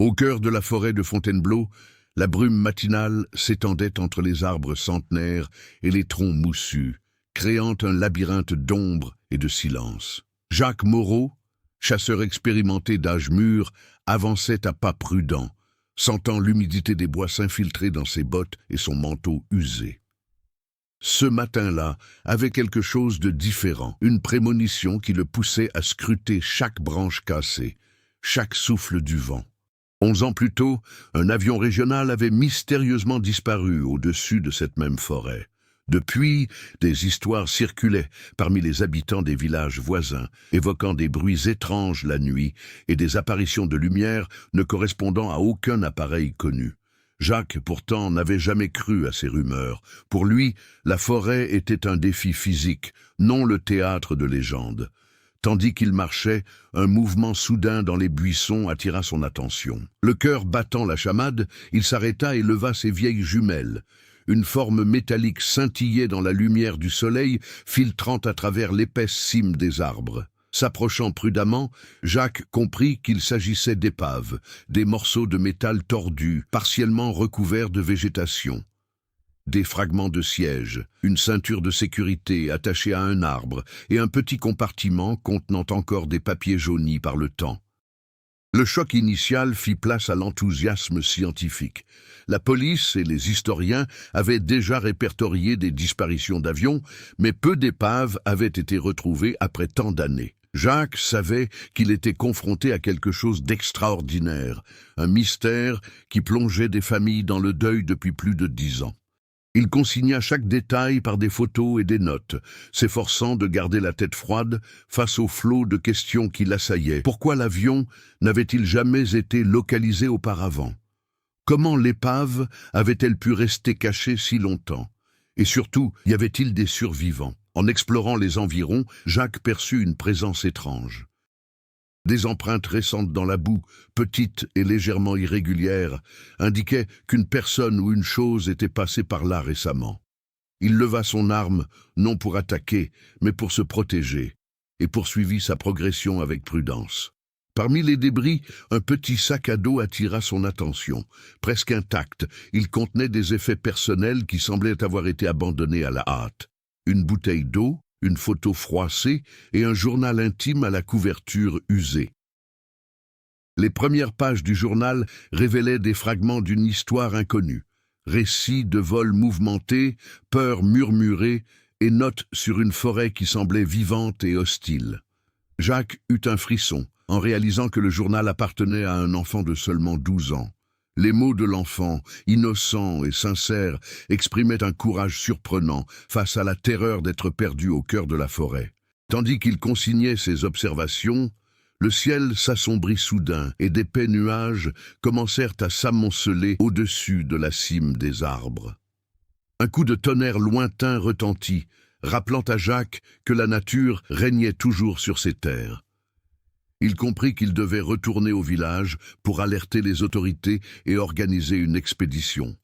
Au cœur de la forêt de Fontainebleau, la brume matinale s'étendait entre les arbres centenaires et les troncs moussus, créant un labyrinthe d'ombre et de silence. Jacques Moreau, chasseur expérimenté d'âge mûr, avançait à pas prudents, sentant l'humidité des bois s'infiltrer dans ses bottes et son manteau usé. Ce matin-là avait quelque chose de différent, une prémonition qui le poussait à scruter chaque branche cassée, chaque souffle du vent. 11 ans plus tôt, un avion régional avait mystérieusement disparu au-dessus de cette même forêt. Depuis, des histoires circulaient parmi les habitants des villages voisins, évoquant des bruits étranges la nuit et des apparitions de lumière ne correspondant à aucun appareil connu. Jacques, pourtant, n'avait jamais cru à ces rumeurs. Pour lui, la forêt était un défi physique, non le théâtre de légendes. Tandis qu'il marchait, un mouvement soudain dans les buissons attira son attention. Le cœur battant la chamade, il s'arrêta et leva ses vieilles jumelles. Une forme métallique scintillait dans la lumière du soleil, filtrant à travers l'épaisse cime des arbres. S'approchant prudemment, Jacques comprit qu'il s'agissait d'épaves, des morceaux de métal tordus, partiellement recouverts de végétation. Des fragments de siège, une ceinture de sécurité attachée à un arbre et un petit compartiment contenant encore des papiers jaunis par le temps. Le choc initial fit place à l'enthousiasme scientifique. La police et les historiens avaient déjà répertorié des disparitions d'avions, mais peu d'épaves avaient été retrouvées après tant d'années. Jacques savait qu'il était confronté à quelque chose d'extraordinaire, un mystère qui plongeait des familles dans le deuil depuis plus de 10 ans. Il consigna chaque détail par des photos et des notes, s'efforçant de garder la tête froide face au flot de questions qui l'assaillaient. Pourquoi l'avion n'avait-il jamais été localisé auparavant? Comment l'épave avait-elle pu rester cachée si longtemps? Et surtout, y avait-il des survivants? En explorant les environs, Jacques perçut une présence étrange. Des empreintes récentes dans la boue, petites et légèrement irrégulières, indiquaient qu'une personne ou une chose était passée par là récemment. Il leva son arme, non pour attaquer, mais pour se protéger, et poursuivit sa progression avec prudence. Parmi les débris, un petit sac à dos attira son attention. Presque intact, il contenait des effets personnels qui semblaient avoir été abandonnés à la hâte. Une bouteille d'eau, une photo froissée et un journal intime à la couverture usée. Les premières pages du journal révélaient des fragments d'une histoire inconnue. Récits de vols mouvementés, peurs murmurées et notes sur une forêt qui semblait vivante et hostile. Jacques eut un frisson en réalisant que le journal appartenait à un enfant de seulement 12 ans. Les mots de l'enfant, innocents et sincères, exprimaient un courage surprenant face à la terreur d'être perdu au cœur de la forêt. Tandis qu'il consignait ses observations, le ciel s'assombrit soudain et d'épais nuages commencèrent à s'amonceler au-dessus de la cime des arbres. Un coup de tonnerre lointain retentit, rappelant à Jacques que la nature régnait toujours sur ces terres. Il comprit qu'il devait retourner au village pour alerter les autorités et organiser une expédition.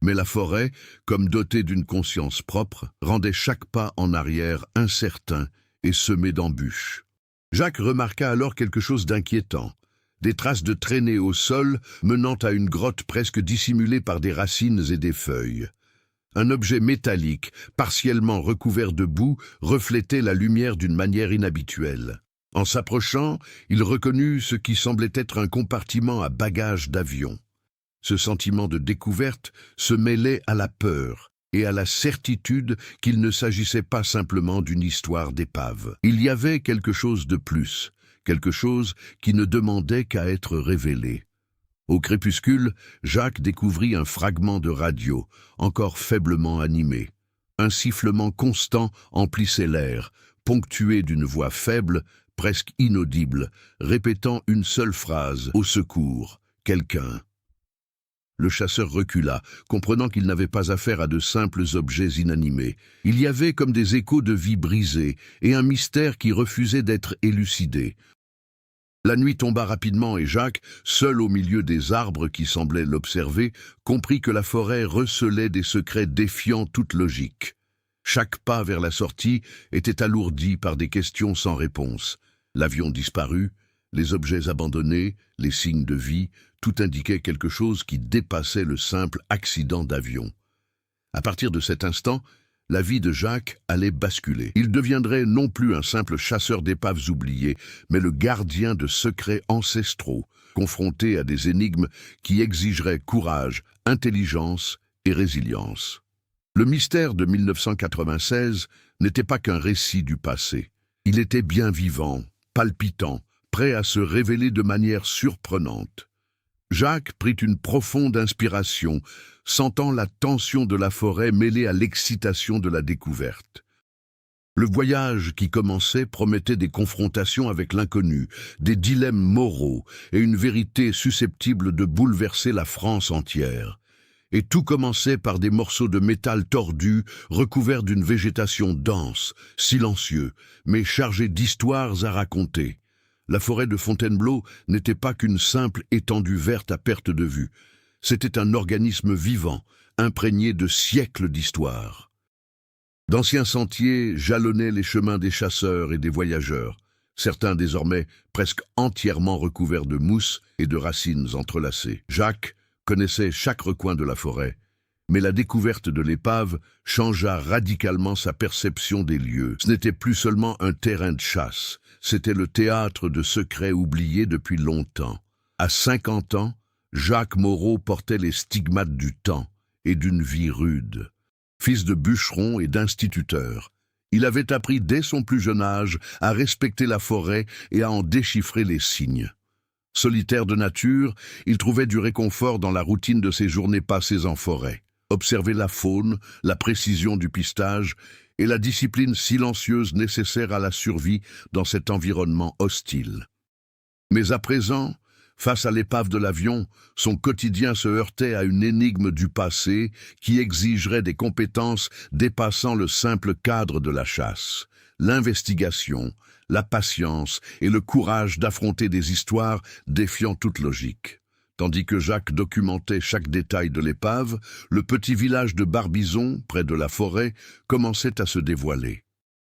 Mais la forêt, comme dotée d'une conscience propre, rendait chaque pas en arrière incertain et semé d'embûches. Jacques remarqua alors quelque chose d'inquiétant. Des traces de traînées au sol menant à une grotte presque dissimulée par des racines et des feuilles. Un objet métallique, partiellement recouvert de boue, reflétait la lumière d'une manière inhabituelle. En s'approchant, il reconnut ce qui semblait être un compartiment à bagages d'avion. Ce sentiment de découverte se mêlait à la peur et à la certitude qu'il ne s'agissait pas simplement d'une histoire d'épave. Il y avait quelque chose de plus, quelque chose qui ne demandait qu'à être révélé. Au crépuscule, Jacques découvrit un fragment de radio, encore faiblement animé. Un sifflement constant emplissait l'air, ponctué d'une voix faible, presque inaudible, répétant une seule phrase, « Au secours, quelqu'un ». Le chasseur recula, comprenant qu'il n'avait pas affaire à de simples objets inanimés. Il y avait comme des échos de vie brisée et un mystère qui refusait d'être élucidé. La nuit tomba rapidement et Jacques, seul au milieu des arbres qui semblaient l'observer, comprit que la forêt recelait des secrets défiant toute logique. Chaque pas vers la sortie était alourdi par des questions sans réponse. L'avion disparu, les objets abandonnés, les signes de vie, tout indiquait quelque chose qui dépassait le simple accident d'avion. À partir de cet instant, la vie de Jacques allait basculer. Il deviendrait non plus un simple chasseur d'épaves oubliées, mais le gardien de secrets ancestraux, confronté à des énigmes qui exigeraient courage, intelligence et résilience. Le mystère de 1996 n'était pas qu'un récit du passé. Il était bien vivant, palpitant, prêt à se révéler de manière surprenante. Jacques prit une profonde inspiration, sentant la tension de la forêt mêlée à l'excitation de la découverte. Le voyage qui commençait promettait des confrontations avec l'inconnu, des dilemmes moraux et une vérité susceptible de bouleverser la France entière. Et tout commençait par des morceaux de métal tordus, recouverts d'une végétation dense, silencieux, mais chargés d'histoires à raconter. La forêt de Fontainebleau n'était pas qu'une simple étendue verte à perte de vue. C'était un organisme vivant, imprégné de siècles d'histoire. D'anciens sentiers jalonnaient les chemins des chasseurs et des voyageurs, certains désormais presque entièrement recouverts de mousse et de racines entrelacées. Jacques connaissait chaque recoin de la forêt, mais la découverte de l'épave changea radicalement sa perception des lieux. Ce n'était plus seulement un terrain de chasse, c'était le théâtre de secrets oubliés depuis longtemps. À 50 ans, Jacques Moreau portait les stigmates du temps et d'une vie rude. Fils de bûcheron et d'instituteur, il avait appris dès son plus jeune âge à respecter la forêt et à en déchiffrer les signes. Solitaire de nature, il trouvait du réconfort dans la routine de ses journées passées en forêt. Observer la faune, la précision du pistage et la discipline silencieuse nécessaire à la survie dans cet environnement hostile. Mais à présent, face à l'épave de l'avion, son quotidien se heurtait à une énigme du passé qui exigerait des compétences dépassant le simple cadre de la chasse. L'investigation, la patience et le courage d'affronter des histoires défiant toute logique. Tandis que Jacques documentait chaque détail de l'épave, le petit village de Barbizon, près de la forêt, commençait à se dévoiler.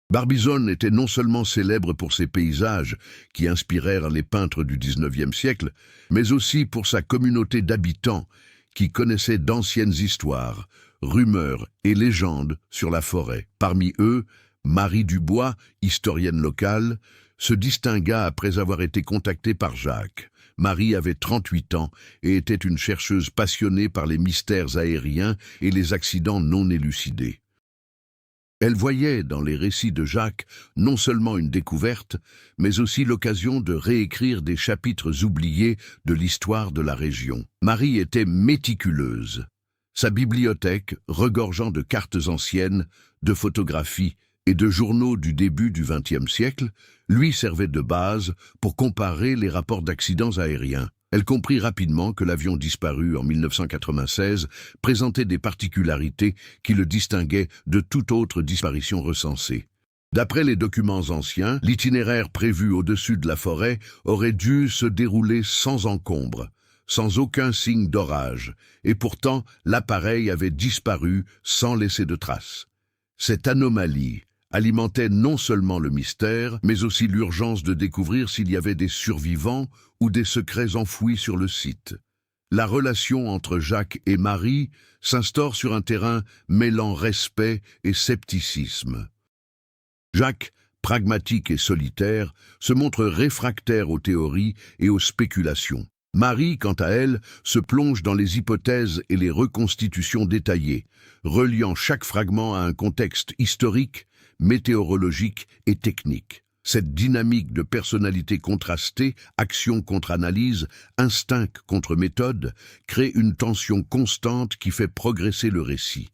Barbizon était non seulement célèbre pour ses paysages, qui inspirèrent les peintres du XIXe siècle, mais aussi pour sa communauté d'habitants, qui connaissaient d'anciennes histoires, rumeurs et légendes sur la forêt. Parmi eux, Marie Dubois, historienne locale, se distingua après avoir été contactée par Jacques. Marie avait 38 ans et était une chercheuse passionnée par les mystères aériens et les accidents non élucidés. Elle voyait dans les récits de Jacques non seulement une découverte, mais aussi l'occasion de réécrire des chapitres oubliés de l'histoire de la région. Marie était méticuleuse. Sa bibliothèque, regorgeant de cartes anciennes, de photographies et de journaux du début du XXe siècle, lui servait de base pour comparer les rapports d'accidents aériens. Elle comprit rapidement que l'avion disparu en 1996 présentait des particularités qui le distinguaient de toute autre disparition recensée. D'après les documents anciens, l'itinéraire prévu au-dessus de la forêt aurait dû se dérouler sans encombre, sans aucun signe d'orage, et pourtant l'appareil avait disparu sans laisser de traces. Cette anomalie alimentait non seulement le mystère, mais aussi l'urgence de découvrir s'il y avait des survivants ou des secrets enfouis sur le site. La relation entre Jacques et Marie s'instaure sur un terrain mêlant respect et scepticisme. Jacques, pragmatique et solitaire, se montre réfractaire aux théories et aux spéculations. Marie, quant à elle, se plonge dans les hypothèses et les reconstitutions détaillées, reliant chaque fragment à un contexte historique, météorologique et technique. Cette dynamique de personnalité contrastée, action contre analyse, instinct contre méthode, crée une tension constante qui fait progresser le récit.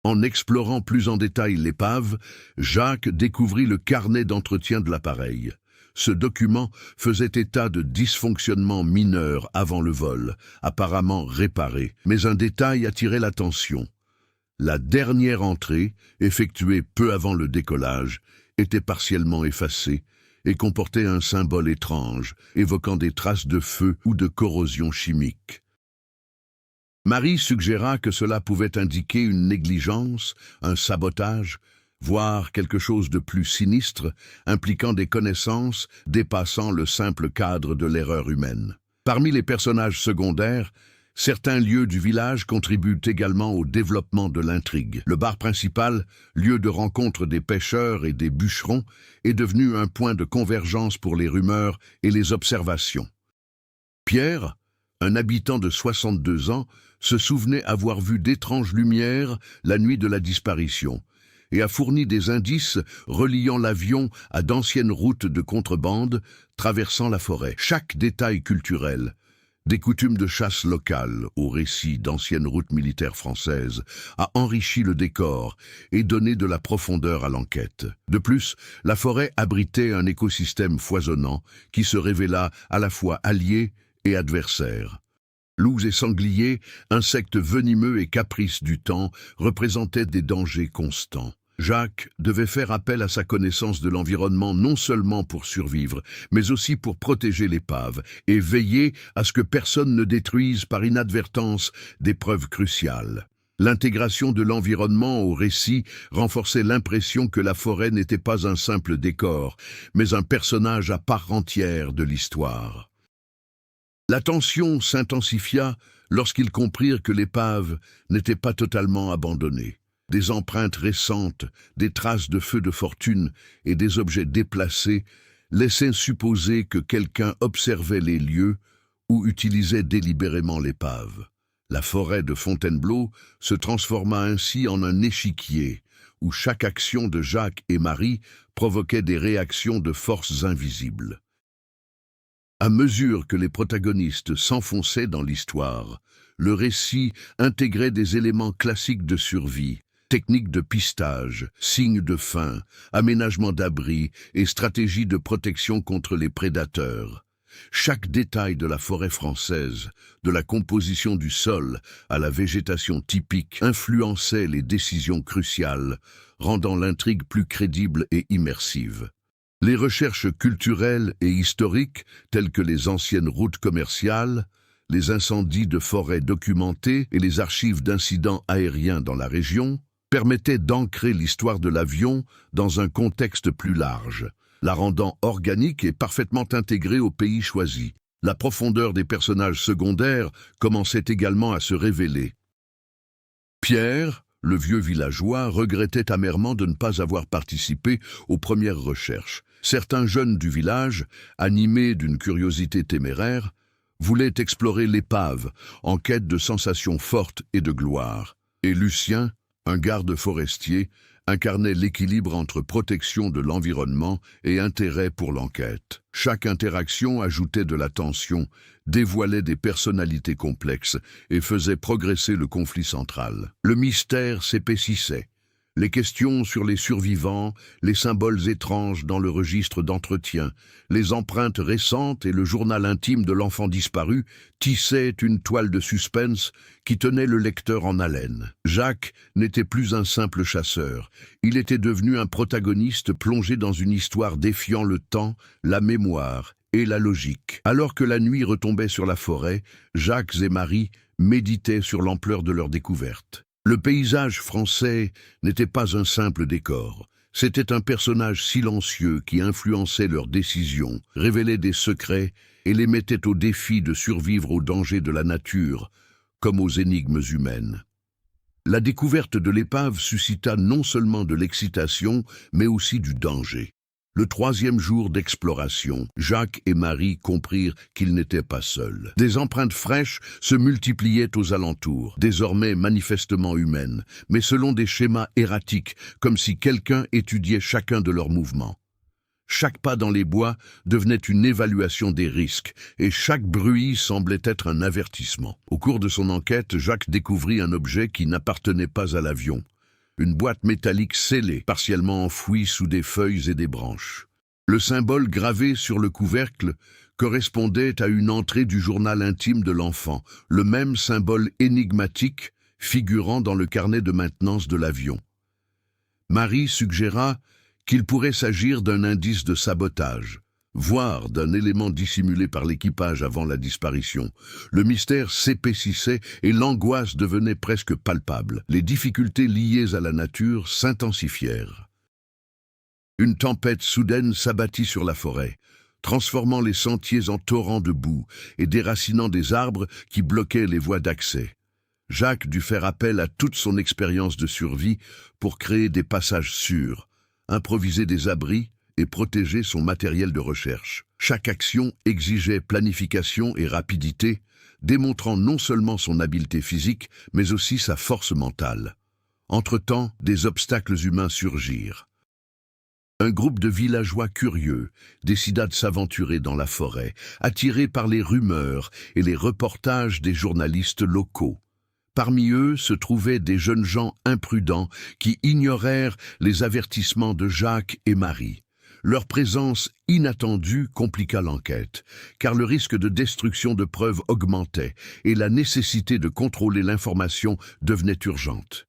En explorant plus en détail l'épave, Jacques découvrit le carnet d'entretien de l'appareil. Ce document faisait état de dysfonctionnements mineurs avant le vol, apparemment réparés, mais un détail attirait l'attention. La dernière entrée, effectuée peu avant le décollage, était partiellement effacée et comportait un symbole étrange, évoquant des traces de feu ou de corrosion chimique. Marie suggéra que cela pouvait indiquer une négligence, un sabotage, voire quelque chose de plus sinistre, impliquant des connaissances dépassant le simple cadre de l'erreur humaine. Parmi les personnages secondaires, certains lieux du village contribuent également au développement de l'intrigue. Le bar principal, lieu de rencontre des pêcheurs et des bûcherons, est devenu un point de convergence pour les rumeurs et les observations. Pierre, un habitant de 62 ans, se souvenait avoir vu d'étranges lumières la nuit de la disparition et a fourni des indices reliant l'avion à d'anciennes routes de contrebande traversant la forêt. Chaque détail culturel, des coutumes de chasse locales aux récits d'anciennes routes militaires françaises, a enrichi le décor et donné de la profondeur à l'enquête. De plus, la forêt abritait un écosystème foisonnant qui se révéla à la fois allié et adversaire. Loups et sangliers, insectes venimeux et caprices du temps, représentaient des dangers constants. Jacques devait faire appel à sa connaissance de l'environnement non seulement pour survivre, mais aussi pour protéger l'épave et veiller à ce que personne ne détruise par inadvertance des preuves cruciales. L'intégration de l'environnement au récit renforçait l'impression que la forêt n'était pas un simple décor, mais un personnage à part entière de l'histoire. La tension s'intensifia lorsqu'ils comprirent que l'épave n'était pas totalement abandonnée. Des empreintes récentes, des traces de feux de fortune et des objets déplacés laissaient supposer que quelqu'un observait les lieux ou utilisait délibérément l'épave. La forêt de Fontainebleau se transforma ainsi en un échiquier où chaque action de Jacques et Marie provoquait des réactions de forces invisibles. À mesure que les protagonistes s'enfonçaient dans l'histoire, le récit intégrait des éléments classiques de survie, techniques de pistage, signes de faim, aménagement d'abris et stratégies de protection contre les prédateurs. Chaque détail de la forêt française, de la composition du sol à la végétation typique, influençait les décisions cruciales, rendant l'intrigue plus crédible et immersive. Les recherches culturelles et historiques, telles que les anciennes routes commerciales, les incendies de forêts documentés et les archives d'incidents aériens dans la région, permettaient d'ancrer l'histoire de l'avion dans un contexte plus large, la rendant organique et parfaitement intégrée au pays choisi. La profondeur des personnages secondaires commençait également à se révéler. Pierre, le vieux villageois, regrettait amèrement de ne pas avoir participé aux premières recherches. Certains jeunes du village, animés d'une curiosité téméraire, voulaient explorer l'épave en quête de sensations fortes et de gloire. Et Lucien, un garde forestier, incarnait l'équilibre entre protection de l'environnement et intérêt pour l'enquête. Chaque interaction ajoutait de la tension, dévoilait des personnalités complexes et faisait progresser le conflit central. Le mystère s'épaississait. Les questions sur les survivants, les symboles étranges dans le registre d'entretien, les empreintes récentes et le journal intime de l'enfant disparu tissaient une toile de suspense qui tenait le lecteur en haleine. Jacques n'était plus un simple chasseur, il était devenu un protagoniste plongé dans une histoire défiant le temps, la mémoire et la logique. Alors que la nuit retombait sur la forêt, Jacques et Marie méditaient sur l'ampleur de leur découverte. Le paysage français n'était pas un simple décor. C'était un personnage silencieux qui influençait leurs décisions, révélait des secrets et les mettait au défi de survivre aux dangers de la nature, comme aux énigmes humaines. La découverte de l'épave suscita non seulement de l'excitation, mais aussi du danger. Le 3e jour d'exploration, Jacques et Marie comprirent qu'ils n'étaient pas seuls. Des empreintes fraîches se multipliaient aux alentours, désormais manifestement humaines, mais selon des schémas erratiques, comme si quelqu'un étudiait chacun de leurs mouvements. Chaque pas dans les bois devenait une évaluation des risques, et chaque bruit semblait être un avertissement. Au cours de son enquête, Jacques découvrit un objet qui n'appartenait pas à l'avion. Une boîte métallique scellée, partiellement enfouie sous des feuilles et des branches. Le symbole gravé sur le couvercle correspondait à une entrée du journal intime de l'enfant, le même symbole énigmatique figurant dans le carnet de maintenance de l'avion. Marie suggéra qu'il pourrait s'agir d'un indice de sabotage, voire d'un élément dissimulé par l'équipage avant la disparition. Le mystère s'épaississait et l'angoisse devenait presque palpable. Les difficultés liées à la nature s'intensifièrent. Une tempête soudaine s'abattit sur la forêt. transformant les sentiers en torrents de boue et déracinant des arbres qui bloquaient les voies d'accès. Jacques dut faire appel à toute son expérience de survie pour créer des passages sûrs, improviser des abris et protéger son matériel de recherche. Chaque action exigeait planification et rapidité, démontrant non seulement son habileté physique, mais aussi sa force mentale. Entre-temps, des obstacles humains surgirent. Un groupe de villageois curieux décida de s'aventurer dans la forêt, attiré par les rumeurs et les reportages des journalistes locaux. Parmi eux se trouvaient des jeunes gens imprudents qui ignorèrent les avertissements de Jacques et Marie. Leur présence inattendue compliqua l'enquête, car le risque de destruction de preuves augmentait et la nécessité de contrôler l'information devenait urgente.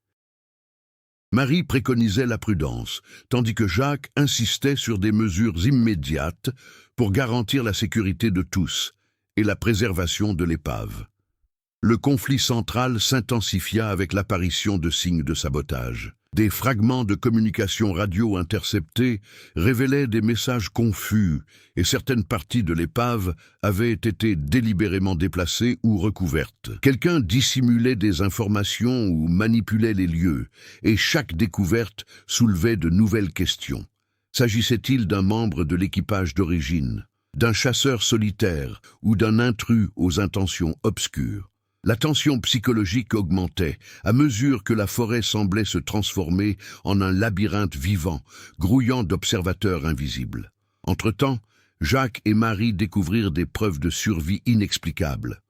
Marie préconisait la prudence, tandis que Jacques insistait sur des mesures immédiates pour garantir la sécurité de tous et la préservation de l'épave. Le conflit central s'intensifia avec l'apparition de signes de sabotage. Des fragments de communication radio interceptés révélaient des messages confus et certaines parties de l'épave avaient été délibérément déplacées ou recouvertes. Quelqu'un dissimulait des informations ou manipulait les lieux, et chaque découverte soulevait de nouvelles questions. S'agissait-il d'un membre de l'équipage d'origine, d'un chasseur solitaire ou d'un intrus aux intentions obscures? La tension psychologique augmentait à mesure que la forêt semblait se transformer en un labyrinthe vivant, grouillant d'observateurs invisibles. Entre-temps, Jacques et Marie découvrirent des preuves de survie inexplicables.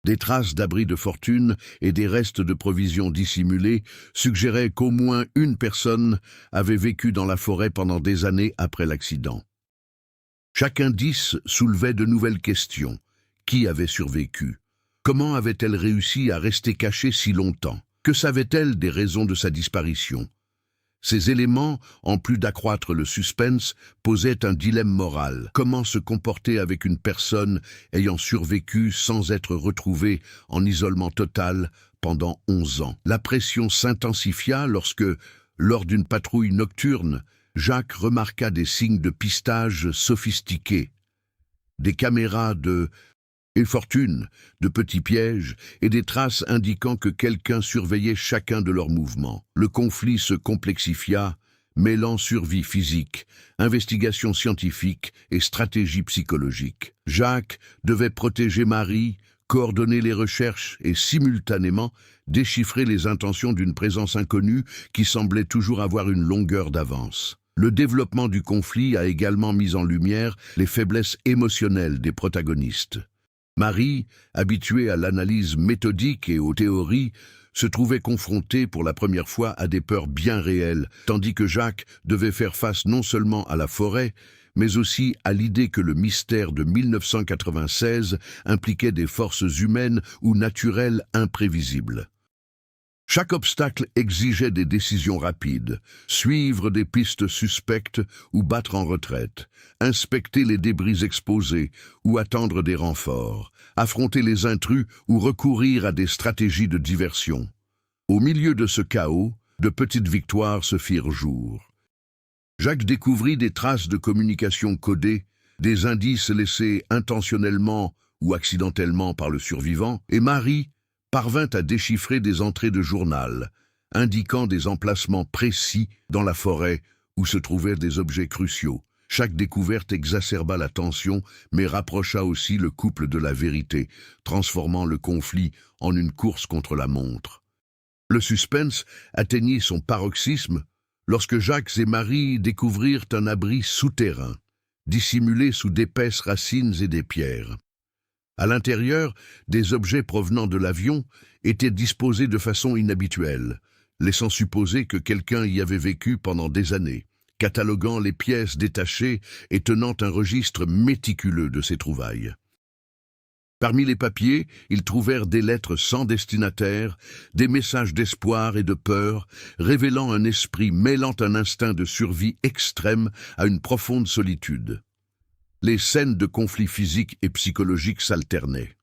Des traces d'abris de fortune et des restes de provisions dissimulées suggéraient qu'au moins une personne avait vécu dans la forêt pendant des années après l'accident. Chaque indice soulevait de nouvelles questions. Qui avait survécu? Comment avait-elle réussi à rester cachée si longtemps? Que savait-elle des raisons de sa disparition? Ces éléments, en plus d'accroître le suspense, posaient un dilemme moral. Comment se comporter avec une personne ayant survécu sans être retrouvée en isolement total pendant 11 ans? La pression s'intensifia lorsque, lors d'une patrouille nocturne, Jacques remarqua des signes de pistage sophistiqués. Des caméras et fortune, de petits pièges et des traces indiquant que quelqu'un surveillait chacun de leurs mouvements. Le conflit se complexifia, mêlant survie physique, investigation scientifique et stratégie psychologique. Jacques devait protéger Marie, coordonner les recherches et simultanément déchiffrer les intentions d'une présence inconnue qui semblait toujours avoir une longueur d'avance. Le développement du conflit a également mis en lumière les faiblesses émotionnelles des protagonistes. Marie, habituée à l'analyse méthodique et aux théories, se trouvait confrontée pour la première fois à des peurs bien réelles, tandis que Jacques devait faire face non seulement à la forêt, mais aussi à l'idée que le mystère de 1996 impliquait des forces humaines ou naturelles imprévisibles. Chaque obstacle exigeait des décisions rapides, suivre des pistes suspectes ou battre en retraite, inspecter les débris exposés ou attendre des renforts, affronter les intrus ou recourir à des stratégies de diversion. Au milieu de ce chaos, de petites victoires se firent jour. Jacques découvrit des traces de communication codées, des indices laissés intentionnellement ou accidentellement par le survivant, et Marie parvint à déchiffrer des entrées de journal, indiquant des emplacements précis dans la forêt où se trouvaient des objets cruciaux. Chaque découverte exacerba la tension, mais rapprocha aussi le couple de la vérité, transformant le conflit en une course contre la montre. Le suspense atteignit son paroxysme lorsque Jacques et Marie découvrirent un abri souterrain, dissimulé sous d'épaisses racines et des pierres. À l'intérieur, des objets provenant de l'avion étaient disposés de façon inhabituelle, laissant supposer que quelqu'un y avait vécu pendant des années, cataloguant les pièces détachées et tenant un registre méticuleux de ses trouvailles. Parmi les papiers, ils trouvèrent des lettres sans destinataire, des messages d'espoir et de peur, révélant un esprit mêlant un instinct de survie extrême à une profonde solitude. Les scènes de conflits physiques et psychologiques s'alternaient.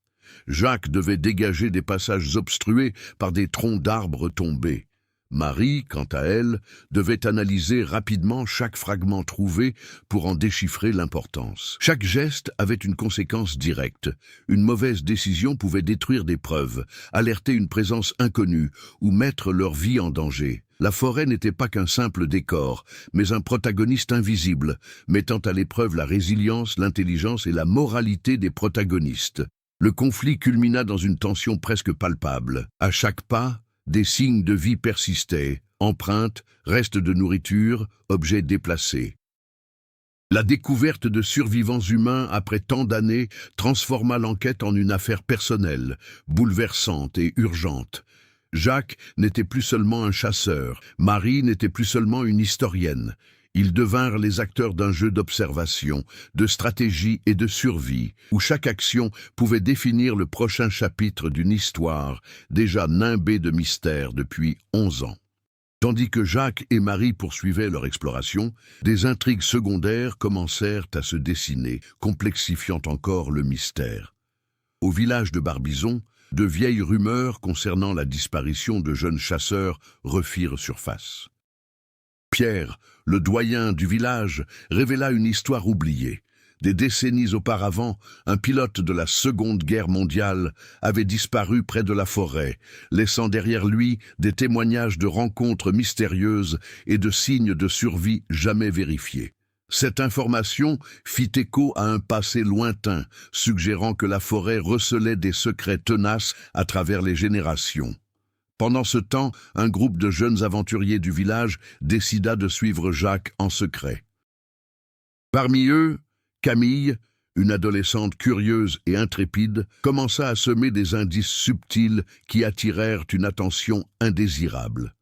Jacques devait dégager des passages obstrués par des troncs d'arbres tombés. Marie, quant à elle, devait analyser rapidement chaque fragment trouvé pour en déchiffrer l'importance. Chaque geste avait une conséquence directe. Une mauvaise décision pouvait détruire des preuves, alerter une présence inconnue ou mettre leur vie en danger. La forêt n'était pas qu'un simple décor, mais un protagoniste invisible, mettant à l'épreuve la résilience, l'intelligence et la moralité des protagonistes. Le conflit culmina dans une tension presque palpable. À chaque pas, des signes de vie persistaient, empreintes, restes de nourriture, objets déplacés. La découverte de survivants humains après tant d'années transforma l'enquête en une affaire personnelle, bouleversante et urgente. Jacques n'était plus seulement un chasseur, Marie n'était plus seulement une historienne. Ils devinrent les acteurs d'un jeu d'observation, de stratégie et de survie, où chaque action pouvait définir le prochain chapitre d'une histoire déjà nimbée de mystères depuis 11 ans. Tandis que Jacques et Marie poursuivaient leur exploration, des intrigues secondaires commencèrent à se dessiner, complexifiant encore le mystère. Au village de Barbizon, de vieilles rumeurs concernant la disparition de jeunes chasseurs refirent surface. Pierre, le doyen du village, révéla une histoire oubliée. Des décennies auparavant, un pilote de la Seconde Guerre mondiale avait disparu près de la forêt, laissant derrière lui des témoignages de rencontres mystérieuses et de signes de survie jamais vérifiés. Cette information fit écho à un passé lointain, suggérant que la forêt recelait des secrets tenaces à travers les générations. Pendant ce temps, un groupe de jeunes aventuriers du village décida de suivre Jacques en secret. Parmi eux, Camille, une adolescente curieuse et intrépide, commença à semer des indices subtils qui attirèrent une attention indésirable.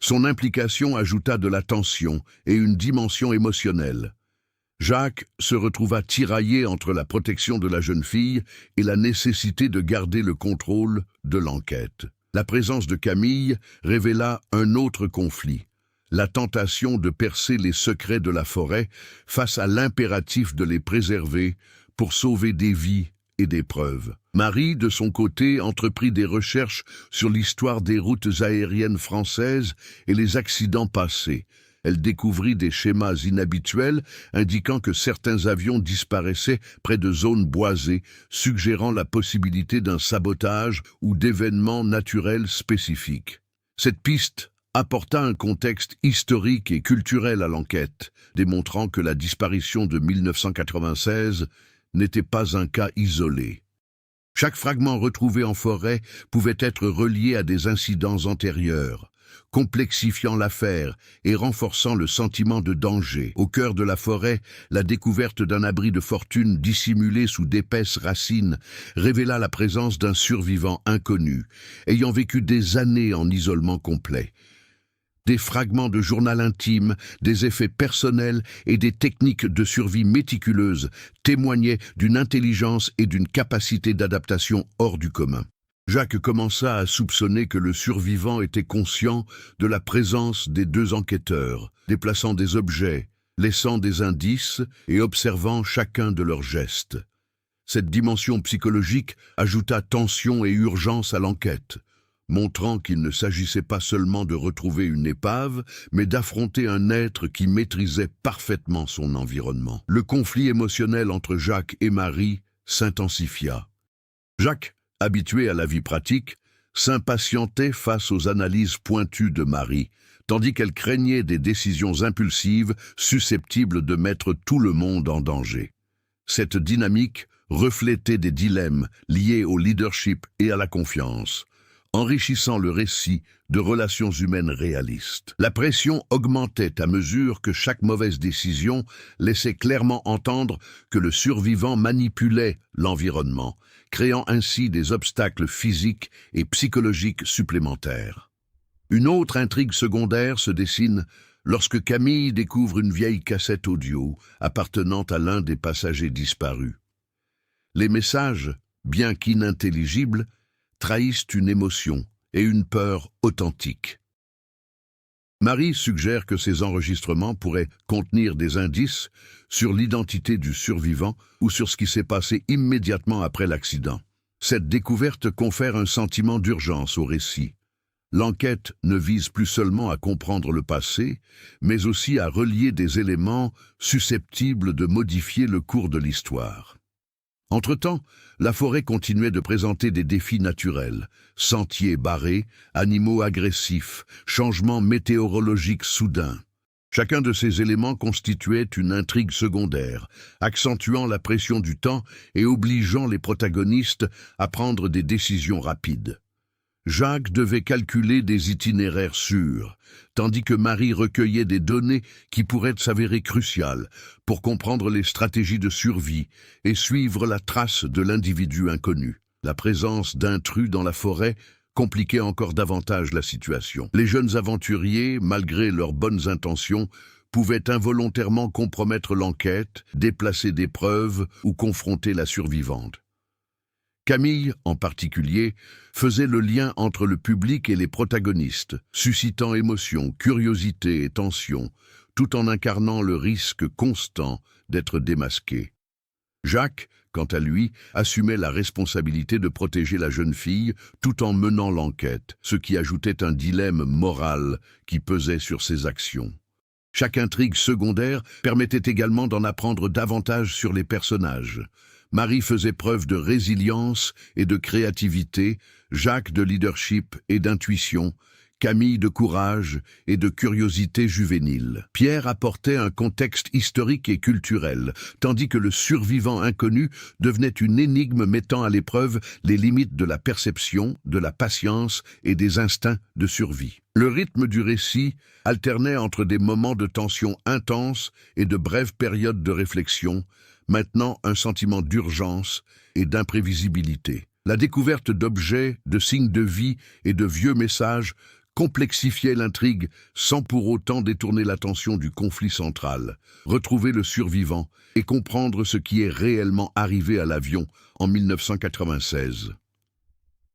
Son implication ajouta de la tension et une dimension émotionnelle. Jacques se retrouva tiraillé entre la protection de la jeune fille et la nécessité de garder le contrôle de l'enquête. La présence de Camille révéla un autre conflit, la tentation de percer les secrets de la forêt face à l'impératif de les préserver pour sauver des vies et des preuves. Marie, de son côté, entreprit des recherches sur l'histoire des routes aériennes françaises et les accidents passés. Elle découvrit des schémas inhabituels indiquant que certains avions disparaissaient près de zones boisées, suggérant la possibilité d'un sabotage ou d'événements naturels spécifiques. Cette piste apporta un contexte historique et culturel à l'enquête, démontrant que la disparition de 1996 n'était pas un cas isolé. Chaque fragment retrouvé en forêt pouvait être relié à des incidents antérieurs, complexifiant l'affaire et renforçant le sentiment de danger. Au cœur de la forêt, la découverte d'un abri de fortune dissimulé sous d'épaisses racines révéla la présence d'un survivant inconnu, ayant vécu des années en isolement complet. Des fragments de journal intime, des effets personnels et des techniques de survie méticuleuses témoignaient d'une intelligence et d'une capacité d'adaptation hors du commun. Jacques commença à soupçonner que le survivant était conscient de la présence des deux enquêteurs, déplaçant des objets, laissant des indices et observant chacun de leurs gestes. Cette dimension psychologique ajouta tension et urgence à l'enquête, montrant qu'il ne s'agissait pas seulement de retrouver une épave, mais d'affronter un être qui maîtrisait parfaitement son environnement. Le conflit émotionnel entre Jacques et Marie s'intensifia. Jacques, habitué à la vie pratique, s'impatientait face aux analyses pointues de Marie, tandis qu'elle craignait des décisions impulsives susceptibles de mettre tout le monde en danger. Cette dynamique reflétait des dilemmes liés au leadership et à la confiance, enrichissant le récit de relations humaines réalistes. La pression augmentait à mesure que chaque mauvaise décision laissait clairement entendre que le survivant manipulait l'environnement, créant ainsi des obstacles physiques et psychologiques supplémentaires. Une autre intrigue secondaire se dessine lorsque Camille découvre une vieille cassette audio appartenant à l'un des passagers disparus. Les messages, bien qu'inintelligibles, trahissent une émotion et une peur authentiques. Marie suggère que ces enregistrements pourraient contenir des indices sur l'identité du survivant ou sur ce qui s'est passé immédiatement après l'accident. Cette découverte confère un sentiment d'urgence au récit, L'enquête ne vise plus seulement à comprendre le passé, mais aussi à relier des éléments susceptibles de modifier le cours de l'histoire. Entre-temps, la forêt continuait de présenter des défis naturels, sentiers barrés, animaux agressifs, changements météorologiques soudains. Chacun de ces éléments constituait une intrigue secondaire, accentuant la pression du temps et obligeant les protagonistes à prendre des décisions rapides. Jacques devait calculer des itinéraires sûrs, tandis que Marie recueillait des données qui pourraient s'avérer cruciales pour comprendre les stratégies de survie et suivre la trace de l'individu inconnu. La présence d'intrus dans la forêt compliquait encore davantage la situation. Les jeunes aventuriers, malgré leurs bonnes intentions, pouvaient involontairement compromettre l'enquête, déplacer des preuves ou confronter la survivante. Camille, en particulier, faisait le lien entre le public et les protagonistes, suscitant émotion, curiosité et tension, tout en incarnant le risque constant d'être démasqué. Jacques, quant à lui, assumait la responsabilité de protéger la jeune fille tout en menant l'enquête, ce qui ajoutait un dilemme moral qui pesait sur ses actions. Chaque intrigue secondaire permettait également d'en apprendre davantage sur les personnages. Marie faisait preuve de résilience et de créativité, Jacques de leadership et d'intuition, Camille de courage et de curiosité juvénile. Pierre apportait un contexte historique et culturel, tandis que le survivant inconnu devenait une énigme mettant à l'épreuve les limites de la perception, de la patience et des instincts de survie. Le rythme du récit alternait entre des moments de tension intense et de brèves périodes de réflexion, maintenant un sentiment d'urgence et d'imprévisibilité. La découverte d'objets, de signes de vie et de vieux messages complexifiait l'intrigue sans pour autant détourner l'attention du conflit central, retrouver le survivant et comprendre ce qui est réellement arrivé à l'avion en 1996.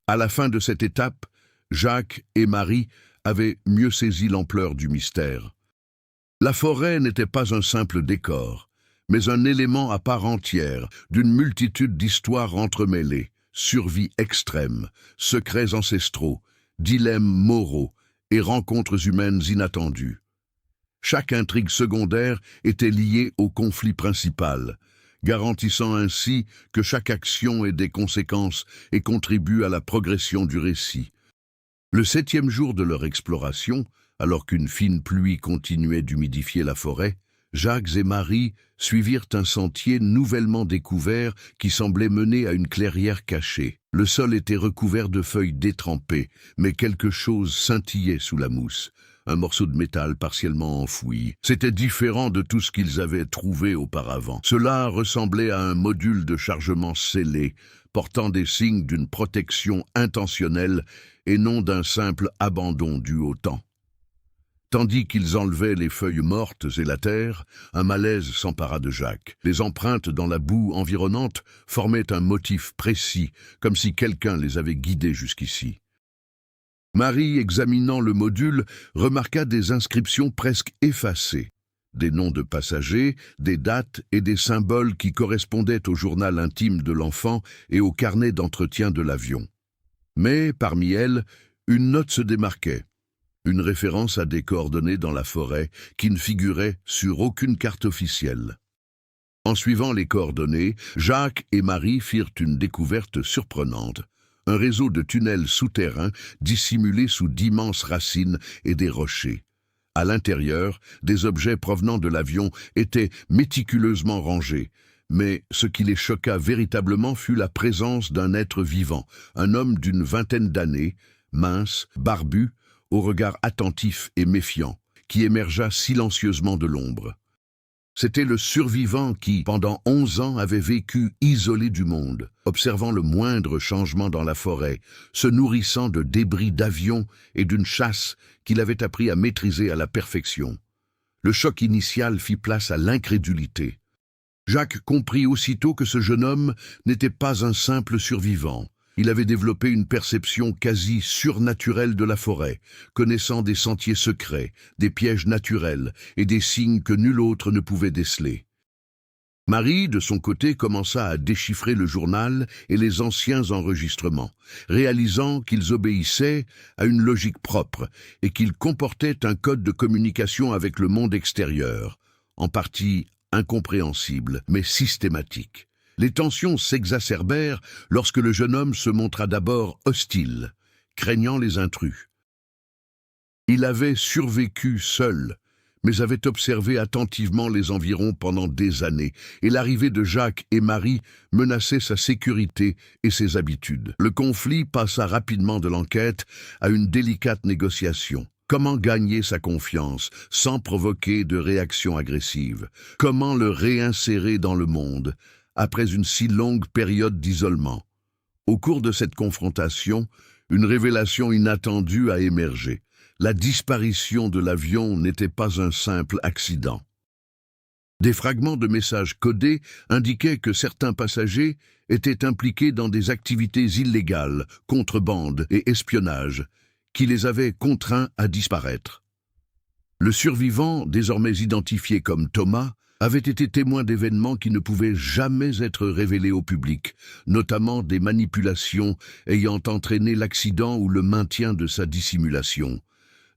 À la fin de cette étape, Jacques et Marie avaient mieux saisi l'ampleur du mystère. La forêt n'était pas un simple décor, mais un élément à part entière d'une multitude d'histoires entremêlées, survie extrême, secrets ancestraux, dilemmes moraux et rencontres humaines inattendues. Chaque intrigue secondaire était liée au conflit principal, garantissant ainsi que chaque action ait des conséquences et contribue à la progression du récit. Le 7e jour de leur exploration, alors qu'une fine pluie continuait d'humidifier la forêt, Jacques et Marie suivirent un sentier nouvellement découvert qui semblait mener à une clairière cachée. Le sol était recouvert de feuilles détrempées, mais quelque chose scintillait sous la mousse. Un morceau de métal partiellement enfoui. C'était différent de tout ce qu'ils avaient trouvé auparavant. Cela ressemblait à un module de chargement scellé, portant des signes d'une protection intentionnelle et non d'un simple abandon dû au temps. Tandis qu'ils enlevaient les feuilles mortes et la terre, un malaise s'empara de Jacques. Les empreintes dans la boue environnante formaient un motif précis, comme si quelqu'un les avait guidées jusqu'ici. Marie, examinant le module, remarqua des inscriptions presque effacées. Des noms de passagers, des dates et des symboles qui correspondaient au journal intime de l'enfant et au carnet d'entretien de l'avion. Mais, parmi elles, une note se démarquait. Une référence à des coordonnées dans la forêt qui ne figuraient sur aucune carte officielle. En suivant les coordonnées, Jacques et Marie firent une découverte surprenante. Un réseau de tunnels souterrains dissimulés sous d'immenses racines et des rochers. À l'intérieur, des objets provenant de l'avion étaient méticuleusement rangés. Mais ce qui les choqua véritablement fut la présence d'un être vivant, un homme d'une vingtaine d'années, mince, barbu, au regard attentif et méfiant, qui émergea silencieusement de l'ombre. C'était le survivant qui, pendant 11 ans, avait vécu isolé du monde, observant le moindre changement dans la forêt, se nourrissant de débris d'avions et d'une chasse qu'il avait appris à maîtriser à la perfection. Le choc initial fit place à l'incrédulité. Jacques comprit aussitôt que ce jeune homme n'était pas un simple survivant. Il avait développé une perception quasi surnaturelle de la forêt, connaissant des sentiers secrets, des pièges naturels et des signes que nul autre ne pouvait déceler. Marie, de son côté, commença à déchiffrer le journal et les anciens enregistrements, réalisant qu'ils obéissaient à une logique propre et qu'ils comportaient un code de communication avec le monde extérieur, en partie incompréhensible, mais systématique. Les tensions s'exacerbèrent lorsque le jeune homme se montra d'abord hostile, craignant les intrus. Il avait survécu seul, mais avait observé attentivement les environs pendant des années, et l'arrivée de Jacques et Marie menaçait sa sécurité et ses habitudes. Le conflit passa rapidement de l'enquête à une délicate négociation. Comment gagner sa confiance sans provoquer de réaction agressive? Comment le réinsérer dans le monde après une si longue période d'isolement? Au cours de cette confrontation, une révélation inattendue a émergé. La disparition de l'avion n'était pas un simple accident. Des fragments de messages codés indiquaient que certains passagers étaient impliqués dans des activités illégales, contrebande et espionnage, qui les avaient contraints à disparaître. Le survivant, désormais identifié comme Thomas, avait été témoin d'événements qui ne pouvaient jamais être révélés au public, notamment des manipulations ayant entraîné l'accident ou le maintien de sa dissimulation.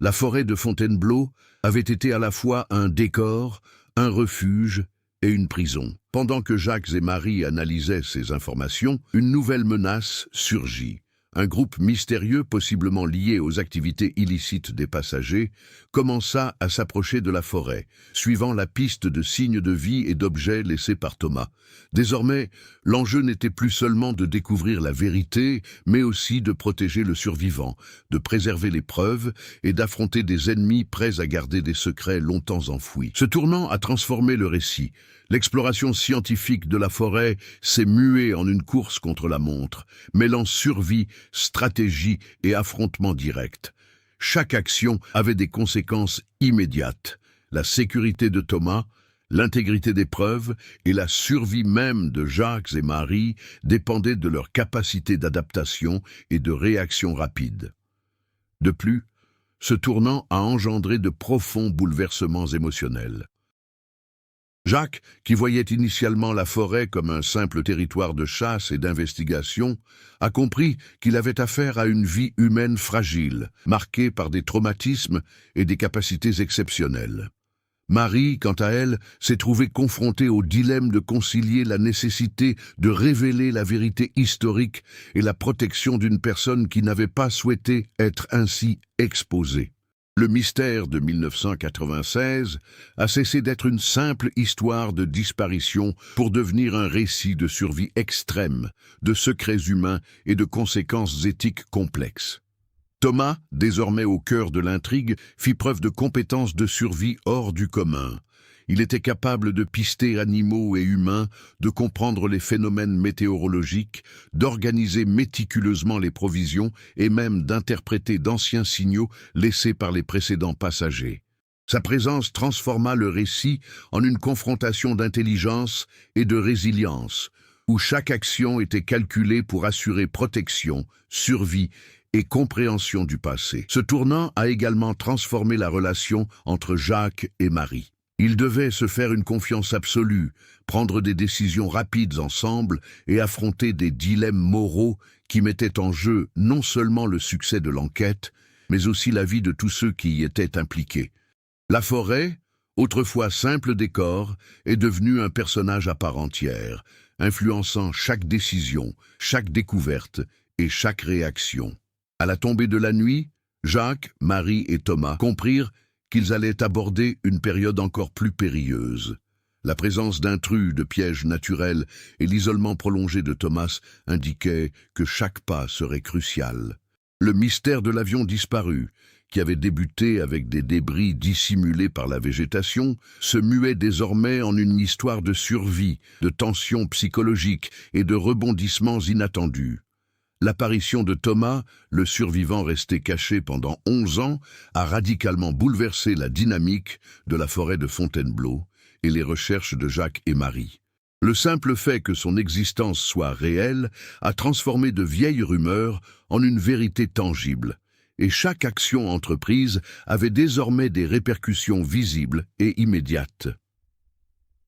La forêt de Fontainebleau avait été à la fois un décor, un refuge et une prison. Pendant que Jacques et Marie analysaient ces informations, une nouvelle menace surgit. Un groupe mystérieux, possiblement lié aux activités illicites des passagers, commença à s'approcher de la forêt, suivant la piste de signes de vie et d'objets laissés par Thomas. Désormais, l'enjeu n'était plus seulement de découvrir la vérité, mais aussi de protéger le survivant, de préserver les preuves et d'affronter des ennemis prêts à garder des secrets longtemps enfouis. Ce tournant a transformé le récit. L'exploration scientifique de la forêt s'est muée en une course contre la montre, mêlant survie, stratégie et affrontement direct. Chaque action avait des conséquences immédiates. La sécurité de Thomas, l'intégrité des preuves et la survie même de Jacques et Marie dépendaient de leur capacité d'adaptation et de réaction rapide. De plus, ce tournant a engendré de profonds bouleversements émotionnels. Jacques, qui voyait initialement la forêt comme un simple territoire de chasse et d'investigation, a compris qu'il avait affaire à une vie humaine fragile, marquée par des traumatismes et des capacités exceptionnelles. Marie, quant à elle, s'est trouvée confrontée au dilemme de concilier la nécessité de révéler la vérité historique et la protection d'une personne qui n'avait pas souhaité être ainsi exposée. Le mystère de 1996 a cessé d'être une simple histoire de disparition pour devenir un récit de survie extrême, de secrets humains et de conséquences éthiques complexes. Thomas, désormais au cœur de l'intrigue, fit preuve de compétences de survie hors du commun. Il était capable de pister animaux et humains, de comprendre les phénomènes météorologiques, d'organiser méticuleusement les provisions et même d'interpréter d'anciens signaux laissés par les précédents passagers. Sa présence transforma le récit en une confrontation d'intelligence et de résilience, où chaque action était calculée pour assurer protection, survie et compréhension du passé. Ce tournant a également transformé la relation entre Jacques et Marie. Ils devaient se faire une confiance absolue, prendre des décisions rapides ensemble et affronter des dilemmes moraux qui mettaient en jeu non seulement le succès de l'enquête, mais aussi la vie de tous ceux qui y étaient impliqués. La forêt, autrefois simple décor, est devenue un personnage à part entière, influençant chaque décision, chaque découverte et chaque réaction. À la tombée de la nuit, Jacques, Marie et Thomas comprirent qu'ils allaient aborder une période encore plus périlleuse. La présence d'intrus, de pièges naturels et l'isolement prolongé de Thomas indiquaient que chaque pas serait crucial. Le mystère de l'avion disparu, qui avait débuté avec des débris dissimulés par la végétation, se muait désormais en une histoire de survie, de tensions psychologiques et de rebondissements inattendus. L'apparition de Thomas, le survivant resté caché pendant 11 ans, a radicalement bouleversé la dynamique de la forêt de Fontainebleau et les recherches de Jacques et Marie. Le simple fait que son existence soit réelle a transformé de vieilles rumeurs en une vérité tangible, et chaque action entreprise avait désormais des répercussions visibles et immédiates.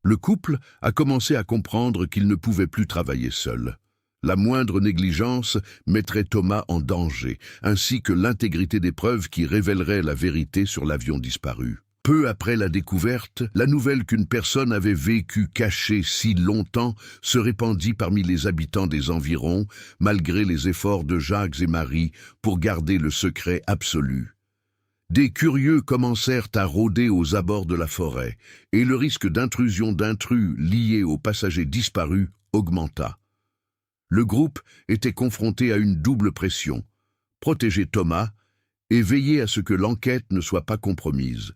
Le couple a commencé à comprendre qu'il ne pouvait plus travailler seul. La moindre négligence mettrait Thomas en danger, ainsi que l'intégrité des preuves qui révéleraient la vérité sur l'avion disparu. Peu après la découverte, la nouvelle qu'une personne avait vécu cachée si longtemps se répandit parmi les habitants des environs, malgré les efforts de Jacques et Marie pour garder le secret absolu. Des curieux commencèrent à rôder aux abords de la forêt, et le risque d'intrusion d'intrus liés aux passagers disparus augmenta. Le groupe était confronté à une double pression: protéger Thomas et veiller à ce que l'enquête ne soit pas compromise.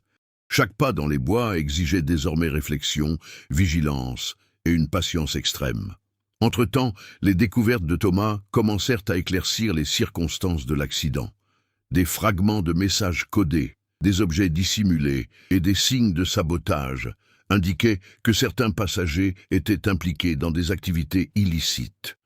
Chaque pas dans les bois exigeait désormais réflexion, vigilance et une patience extrême. Entre-temps, les découvertes de Thomas commencèrent à éclaircir les circonstances de l'accident. Des fragments de messages codés, des objets dissimulés et des signes de sabotage indiquaient que certains passagers étaient impliqués dans des activités illicites.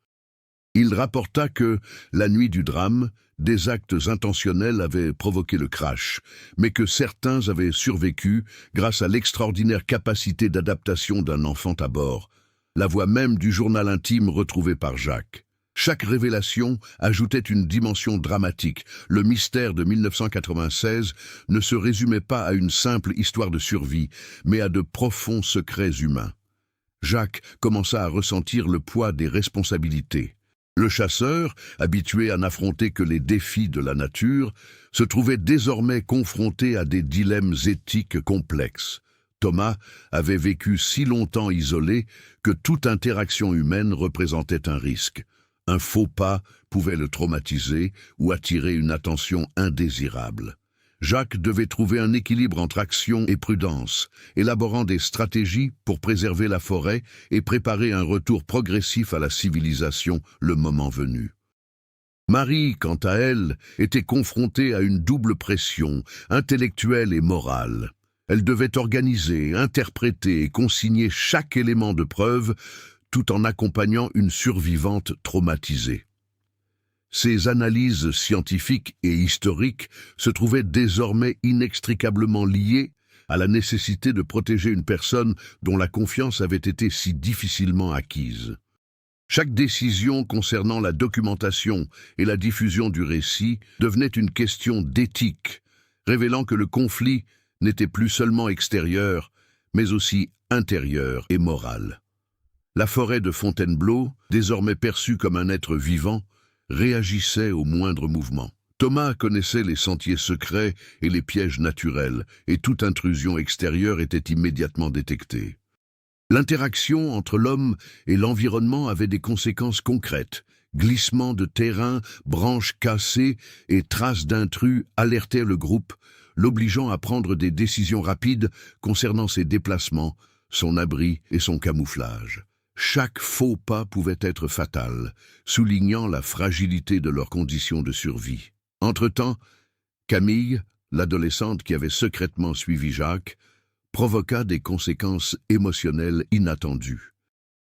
Il rapporta que, la nuit du drame, des actes intentionnels avaient provoqué le crash, mais que certains avaient survécu grâce à l'extraordinaire capacité d'adaptation d'un enfant à bord, la voix même du journal intime retrouvé par Jacques. Chaque révélation ajoutait une dimension dramatique. Le mystère de 1996 ne se résumait pas à une simple histoire de survie, mais à de profonds secrets humains. Jacques commença à ressentir le poids des responsabilités. Le chasseur, habitué à n'affronter que les défis de la nature, se trouvait désormais confronté à des dilemmes éthiques complexes. Thomas avait vécu si longtemps isolé que toute interaction humaine représentait un risque. Un faux pas pouvait le traumatiser ou attirer une attention indésirable. Jacques devait trouver un équilibre entre action et prudence, élaborant des stratégies pour préserver la forêt et préparer un retour progressif à la civilisation le moment venu. Marie, quant à elle, était confrontée à une double pression, intellectuelle et morale. Elle devait organiser, interpréter et consigner chaque élément de preuve, tout en accompagnant une survivante traumatisée. Ces analyses scientifiques et historiques se trouvaient désormais inextricablement liées à la nécessité de protéger une personne dont la confiance avait été si difficilement acquise. Chaque décision concernant la documentation et la diffusion du récit devenait une question d'éthique, révélant que le conflit n'était plus seulement extérieur, mais aussi intérieur et moral. La forêt de Fontainebleau, désormais perçue comme un être vivant, réagissait au moindre mouvement. Thomas connaissait les sentiers secrets et les pièges naturels, et toute intrusion extérieure était immédiatement détectée. L'interaction entre l'homme et l'environnement avait des conséquences concrètes. Glissements de terrain, branches cassées et traces d'intrus alertaient le groupe, l'obligeant à prendre des décisions rapides concernant ses déplacements, son abri et son camouflage. Chaque faux pas pouvait être fatal, soulignant la fragilité de leurs conditions de survie. Entre-temps, Camille, l'adolescente qui avait secrètement suivi Jacques, provoqua des conséquences émotionnelles inattendues.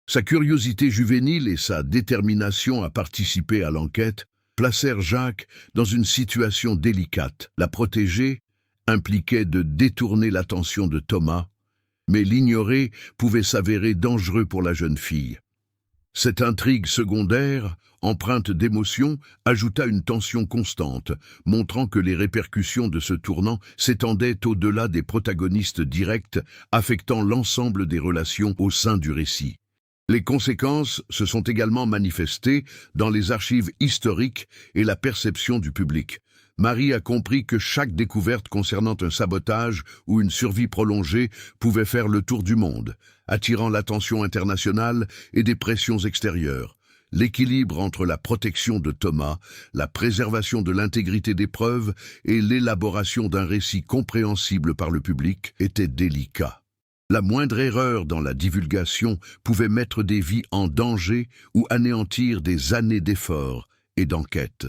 Sa curiosité juvénile et sa détermination à participer à l'enquête placèrent Jacques dans une situation délicate. La protéger impliquait de détourner l'attention de Thomas, mais l'ignorer pouvait s'avérer dangereux pour la jeune fille. Cette intrigue secondaire, empreinte d'émotion, ajouta une tension constante, montrant que les répercussions de ce tournant s'étendaient au-delà des protagonistes directs, affectant l'ensemble des relations au sein du récit. Les conséquences se sont également manifestées dans les archives historiques et la perception du public. Marie a compris que chaque découverte concernant un sabotage ou une survie prolongée pouvait faire le tour du monde, attirant l'attention internationale et des pressions extérieures. L'équilibre entre la protection de Thomas, la préservation de l'intégrité des preuves et l'élaboration d'un récit compréhensible par le public était délicat. La moindre erreur dans la divulgation pouvait mettre des vies en danger ou anéantir des années d'efforts et d'enquête.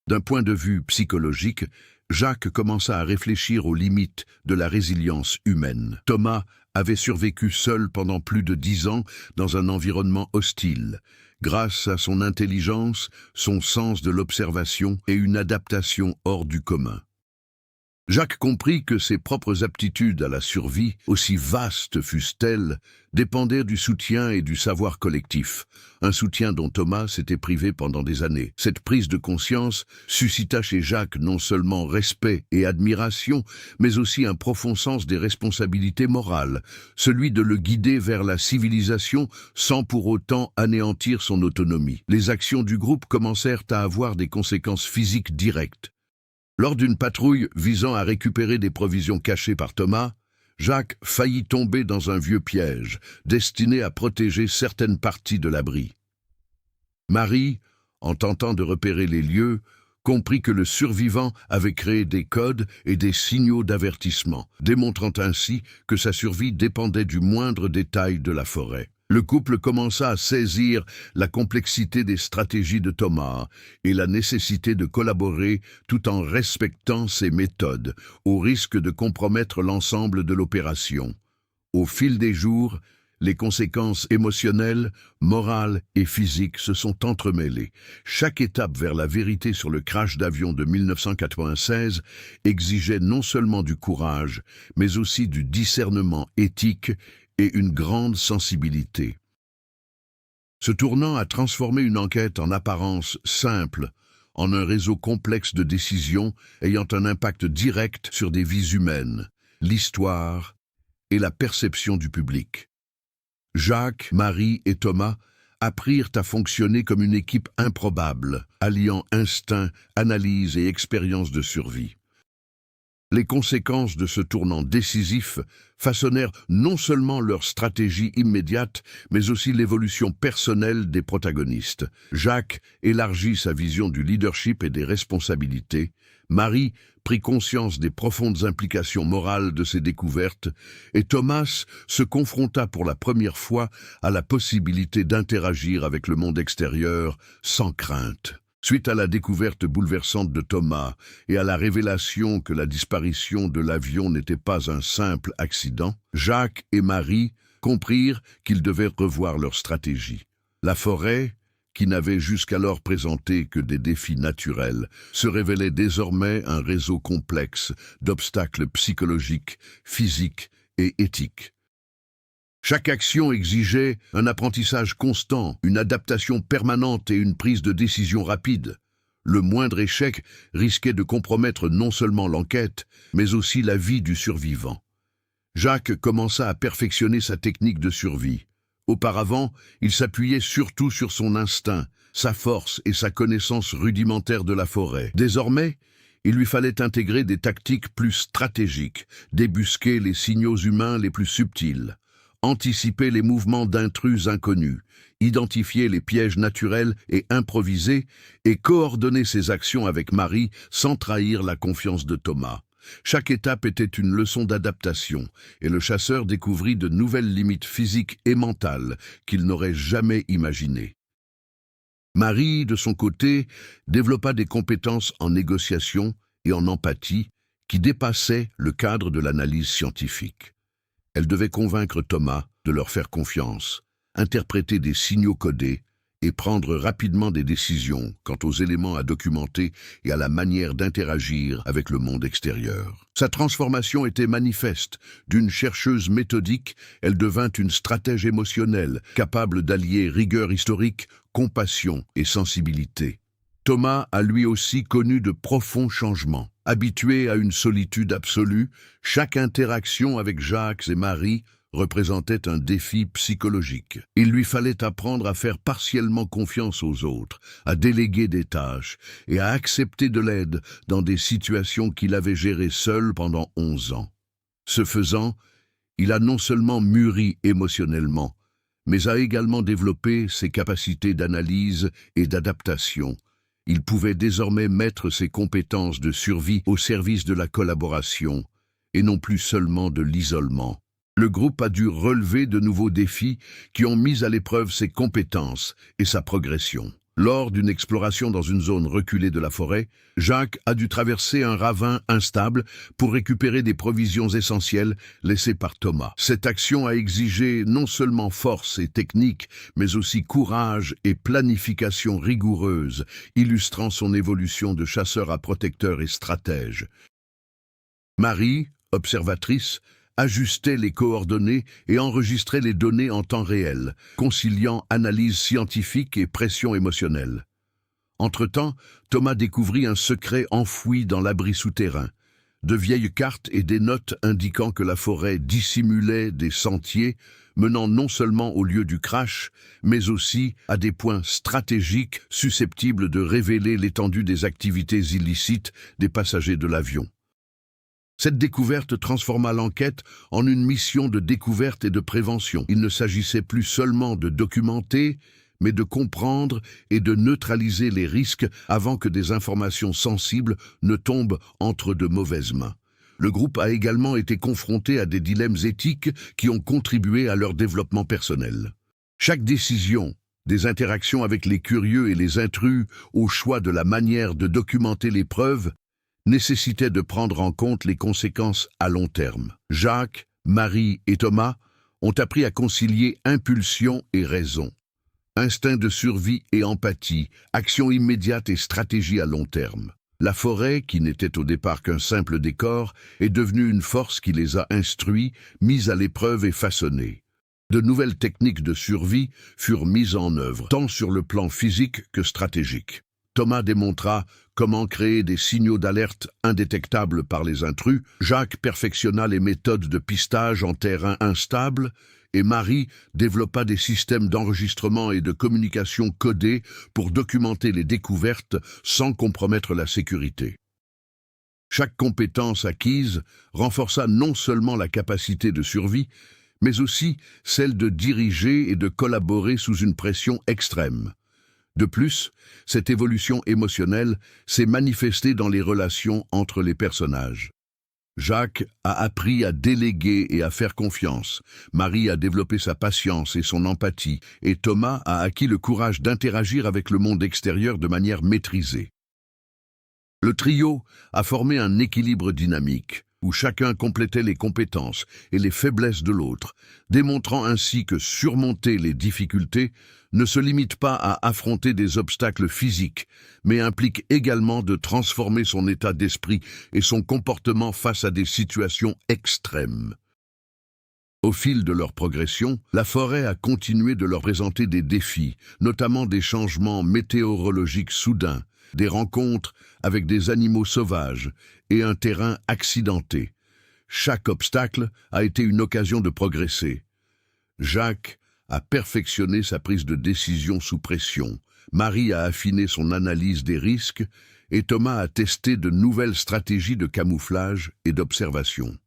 D'un point de vue psychologique, Jacques commença à réfléchir aux limites de la résilience humaine. Thomas avait survécu seul pendant plus de 10 ans dans un environnement hostile, grâce à son intelligence, son sens de l'observation et une adaptation hors du commun. Jacques comprit que ses propres aptitudes à la survie, aussi vastes fussent-elles, dépendaient du soutien et du savoir collectif, un soutien dont Thomas s'était privé pendant des années. Cette prise de conscience suscita chez Jacques non seulement respect et admiration, mais aussi un profond sens des responsabilités morales, celui de le guider vers la civilisation sans pour autant anéantir son autonomie. Les actions du groupe commencèrent à avoir des conséquences physiques directes. Lors d'une patrouille visant à récupérer des provisions cachées par Thomas, Jacques faillit tomber dans un vieux piège, destiné à protéger certaines parties de l'abri. Marie, en tentant de repérer les lieux, comprit que le survivant avait créé des codes et des signaux d'avertissement, démontrant ainsi que sa survie dépendait du moindre détail de la forêt. Le couple commença à saisir la complexité des stratégies de Thomas et la nécessité de collaborer tout en respectant ses méthodes, au risque de compromettre l'ensemble de l'opération. Au fil des jours, les conséquences émotionnelles, morales et physiques se sont entremêlées. Chaque étape vers la vérité sur le crash d'avion de 1996 exigeait non seulement du courage, mais aussi du discernement éthique et une grande sensibilité. Ce tournant a transformé une enquête en apparence simple en un réseau complexe de décisions ayant un impact direct sur des vies humaines, l'histoire et la perception du public. Jacques, Marie et Thomas apprirent à fonctionner comme une équipe improbable, alliant instinct, analyse et expérience de survie. Les conséquences de ce tournant décisif façonnèrent non seulement leur stratégie immédiate, mais aussi l'évolution personnelle des protagonistes. Jacques élargit sa vision du leadership et des responsabilités. Marie prit conscience des profondes implications morales de ses découvertes, et Thomas se confronta pour la première fois à la possibilité d'interagir avec le monde extérieur sans crainte. Suite à la découverte bouleversante de Thomas et à la révélation que la disparition de l'avion n'était pas un simple accident, Jacques et Marie comprirent qu'ils devaient revoir leur stratégie. La forêt, qui n'avait jusqu'alors présenté que des défis naturels, se révélait désormais un réseau complexe d'obstacles psychologiques, physiques et éthiques. Chaque action exigeait un apprentissage constant, une adaptation permanente et une prise de décision rapide. Le moindre échec risquait de compromettre non seulement l'enquête, mais aussi la vie du survivant. Jacques commença à perfectionner sa technique de survie. Auparavant, il s'appuyait surtout sur son instinct, sa force et sa connaissance rudimentaire de la forêt. Désormais, il lui fallait intégrer des tactiques plus stratégiques, débusquer les signaux humains les plus subtils, anticiper les mouvements d'intrus inconnus, identifier les pièges naturels et improviser, et coordonner ses actions avec Marie sans trahir la confiance de Thomas. Chaque étape était une leçon d'adaptation, et le chasseur découvrit de nouvelles limites physiques et mentales qu'il n'aurait jamais imaginées. Marie, de son côté, développa des compétences en négociation et en empathie qui dépassaient le cadre de l'analyse scientifique. Elle devait convaincre Thomas de leur faire confiance, interpréter des signaux codés et prendre rapidement des décisions quant aux éléments à documenter et à la manière d'interagir avec le monde extérieur. Sa transformation était manifeste. D'une chercheuse méthodique, elle devint une stratège émotionnelle, capable d'allier rigueur historique, compassion et sensibilité. Thomas a lui aussi connu de profonds changements. Habitué à une solitude absolue, chaque interaction avec Jacques et Marie représentait un défi psychologique. Il lui fallait apprendre à faire partiellement confiance aux autres, à déléguer des tâches et à accepter de l'aide dans des situations qu'il avait gérées seul pendant 11 ans. Ce faisant, il a non seulement mûri émotionnellement, mais a également développé ses capacités d'analyse et d'adaptation. Il pouvait désormais mettre ses compétences de survie au service de la collaboration, et non plus seulement de l'isolement. Le groupe a dû relever de nouveaux défis qui ont mis à l'épreuve ses compétences et sa progression. Lors d'une exploration dans une zone reculée de la forêt, Jacques a dû traverser un ravin instable pour récupérer des provisions essentielles laissées par Thomas. Cette action a exigé non seulement force et technique, mais aussi courage et planification rigoureuse, illustrant son évolution de chasseur à protecteur et stratège. Marie, observatrice, ajustait les coordonnées et enregistrait les données en temps réel, conciliant analyse scientifique et pression émotionnelle. Entre-temps, Thomas découvrit un secret enfoui dans l'abri souterrain. De vieilles cartes et des notes indiquant que la forêt dissimulait des sentiers menant non seulement au lieu du crash, mais aussi à des points stratégiques susceptibles de révéler l'étendue des activités illicites des passagers de l'avion. Cette découverte transforma l'enquête en une mission de découverte et de prévention. Il ne s'agissait plus seulement de documenter, mais de comprendre et de neutraliser les risques avant que des informations sensibles ne tombent entre de mauvaises mains. Le groupe a également été confronté à des dilemmes éthiques qui ont contribué à leur développement personnel. Chaque décision, des interactions avec les curieux et les intrus au choix de la manière de documenter les preuves, nécessitait de prendre en compte les conséquences à long terme. Jacques, Marie et Thomas ont appris à concilier impulsion et raison. Instinct de survie et empathie, action immédiate et stratégie à long terme. La forêt, qui n'était au départ qu'un simple décor, est devenue une force qui les a instruits, mis à l'épreuve et façonnés. De nouvelles techniques de survie furent mises en œuvre, tant sur le plan physique que stratégique. Thomas démontra comment créer des signaux d'alerte indétectables par les intrus, Jacques perfectionna les méthodes de pistage en terrain instable, et Marie développa des systèmes d'enregistrement et de communication codés pour documenter les découvertes sans compromettre la sécurité. Chaque compétence acquise renforça non seulement la capacité de survie, mais aussi celle de diriger et de collaborer sous une pression extrême. De plus, cette évolution émotionnelle s'est manifestée dans les relations entre les personnages. Jacques a appris à déléguer et à faire confiance, Marie a développé sa patience et son empathie, et Thomas a acquis le courage d'interagir avec le monde extérieur de manière maîtrisée. Le trio a formé un équilibre dynamique, où chacun complétait les compétences et les faiblesses de l'autre, démontrant ainsi que surmonter les difficultés ne se limite pas à affronter des obstacles physiques, mais implique également de transformer son état d'esprit et son comportement face à des situations extrêmes. Au fil de leur progression, la forêt a continué de leur présenter des défis, notamment des changements météorologiques soudains, des rencontres avec des animaux sauvages et un terrain accidenté. Chaque obstacle a été une occasion de progresser. Jacques a perfectionné sa prise de décision sous pression, Marie a affiné son analyse des risques et Thomas a testé de nouvelles stratégies de camouflage et d'observation.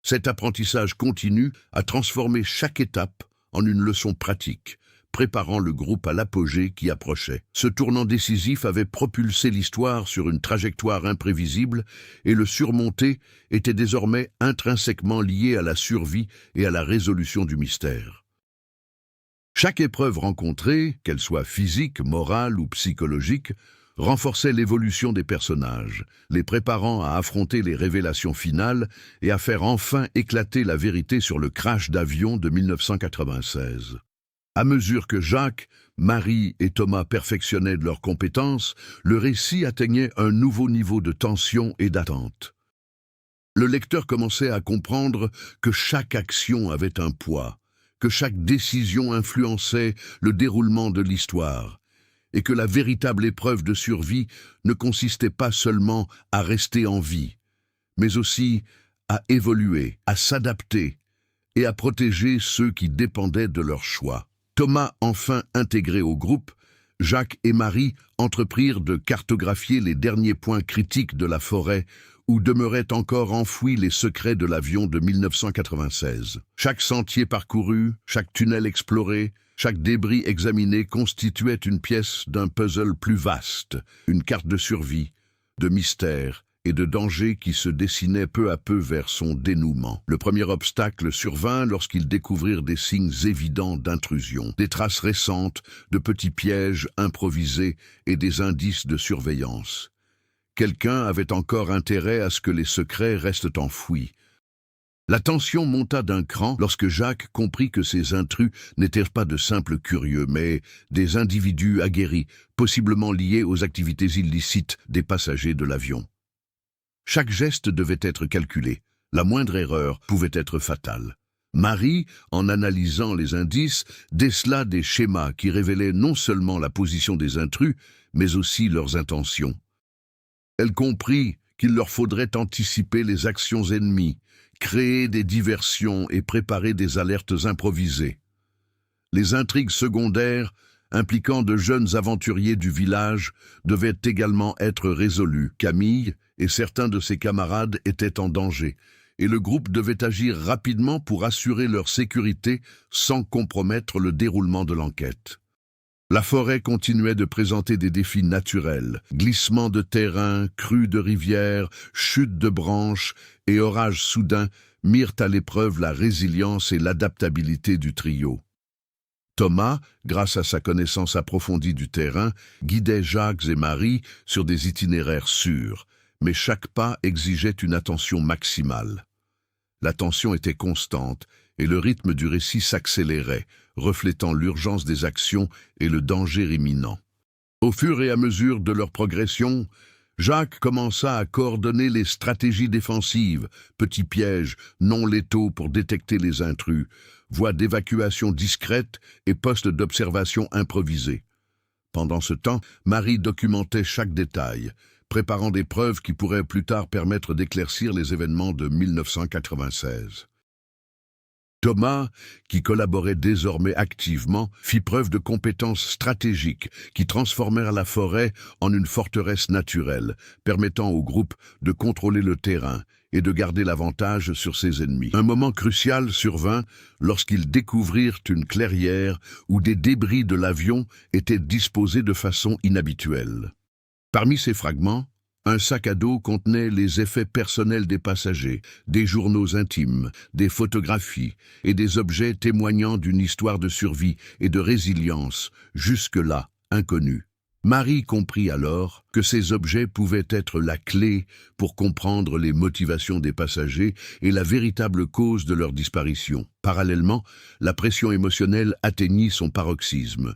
Cet apprentissage continu a transformé chaque étape en une leçon pratique, préparant le groupe à l'apogée qui approchait. Ce tournant décisif avait propulsé l'histoire sur une trajectoire imprévisible et le surmonter était désormais intrinsèquement lié à la survie et à la résolution du mystère. Chaque épreuve rencontrée, qu'elle soit physique, morale ou psychologique, renforçait l'évolution des personnages, les préparant à affronter les révélations finales et à faire enfin éclater la vérité sur le crash d'avion de 1996. À mesure que Jacques, Marie et Thomas perfectionnaient leurs compétences, le récit atteignait un nouveau niveau de tension et d'attente. Le lecteur commençait à comprendre que chaque action avait un poids, que chaque décision influençait le déroulement de l'histoire, et que la véritable épreuve de survie ne consistait pas seulement à rester en vie, mais aussi à évoluer, à s'adapter et à protéger ceux qui dépendaient de leur choix. Thomas, enfin intégré au groupe, Jacques et Marie entreprirent de cartographier les derniers points critiques de la forêt où demeuraient encore enfouis les secrets de l'avion de 1996. Chaque sentier parcouru, chaque tunnel exploré, chaque débris examiné constituait une pièce d'un puzzle plus vaste, une carte de survie, de mystère et de danger qui se dessinait peu à peu vers son dénouement. Le premier obstacle survint lorsqu'ils découvrirent des signes évidents d'intrusion, des traces récentes, de petits pièges improvisés et des indices de surveillance. Quelqu'un avait encore intérêt à ce que les secrets restent enfouis. La tension monta d'un cran lorsque Jacques comprit que ces intrus n'étaient pas de simples curieux, mais des individus aguerris, possiblement liés aux activités illicites des passagers de l'avion. Chaque geste devait être calculé. La moindre erreur pouvait être fatale. Marie, en analysant les indices, décela des schémas qui révélaient non seulement la position des intrus, mais aussi leurs intentions. Elle comprit qu'il leur faudrait anticiper les actions ennemies, créer des diversions et préparer des alertes improvisées. Les intrigues secondaires, impliquant de jeunes aventuriers du village, devaient également être résolues. Camille et certains de ses camarades étaient en danger, et le groupe devait agir rapidement pour assurer leur sécurité sans compromettre le déroulement de l'enquête. La forêt continuait de présenter des défis naturels, glissements de terrain, crues de rivières, chutes de branches et orages soudains mirent à l'épreuve la résilience et l'adaptabilité du trio. Thomas, grâce à sa connaissance approfondie du terrain, guidait Jacques et Marie sur des itinéraires sûrs, mais chaque pas exigeait une attention maximale. La tension était constante et le rythme du récit s'accélérait, reflétant l'urgence des actions et le danger imminent. Au fur et à mesure de leur progression, Jacques commença à coordonner les stratégies défensives, petits pièges non létaux pour détecter les intrus, voies d'évacuation discrètes et postes d'observation improvisés. Pendant ce temps, Marie documentait chaque détail, préparant des preuves qui pourraient plus tard permettre d'éclaircir les événements de 1996. Thomas, qui collaborait désormais activement, fit preuve de compétences stratégiques qui transformèrent la forêt en une forteresse naturelle, permettant au groupe de contrôler le terrain et de garder l'avantage sur ses ennemis. Un moment crucial survint lorsqu'ils découvrirent une clairière où des débris de l'avion étaient disposés de façon inhabituelle. Parmi ces fragments, un sac à dos contenait les effets personnels des passagers, des journaux intimes, des photographies et des objets témoignant d'une histoire de survie et de résilience, jusque-là inconnue. Marie comprit alors que ces objets pouvaient être la clé pour comprendre les motivations des passagers et la véritable cause de leur disparition. Parallèlement, la pression émotionnelle atteignit son paroxysme.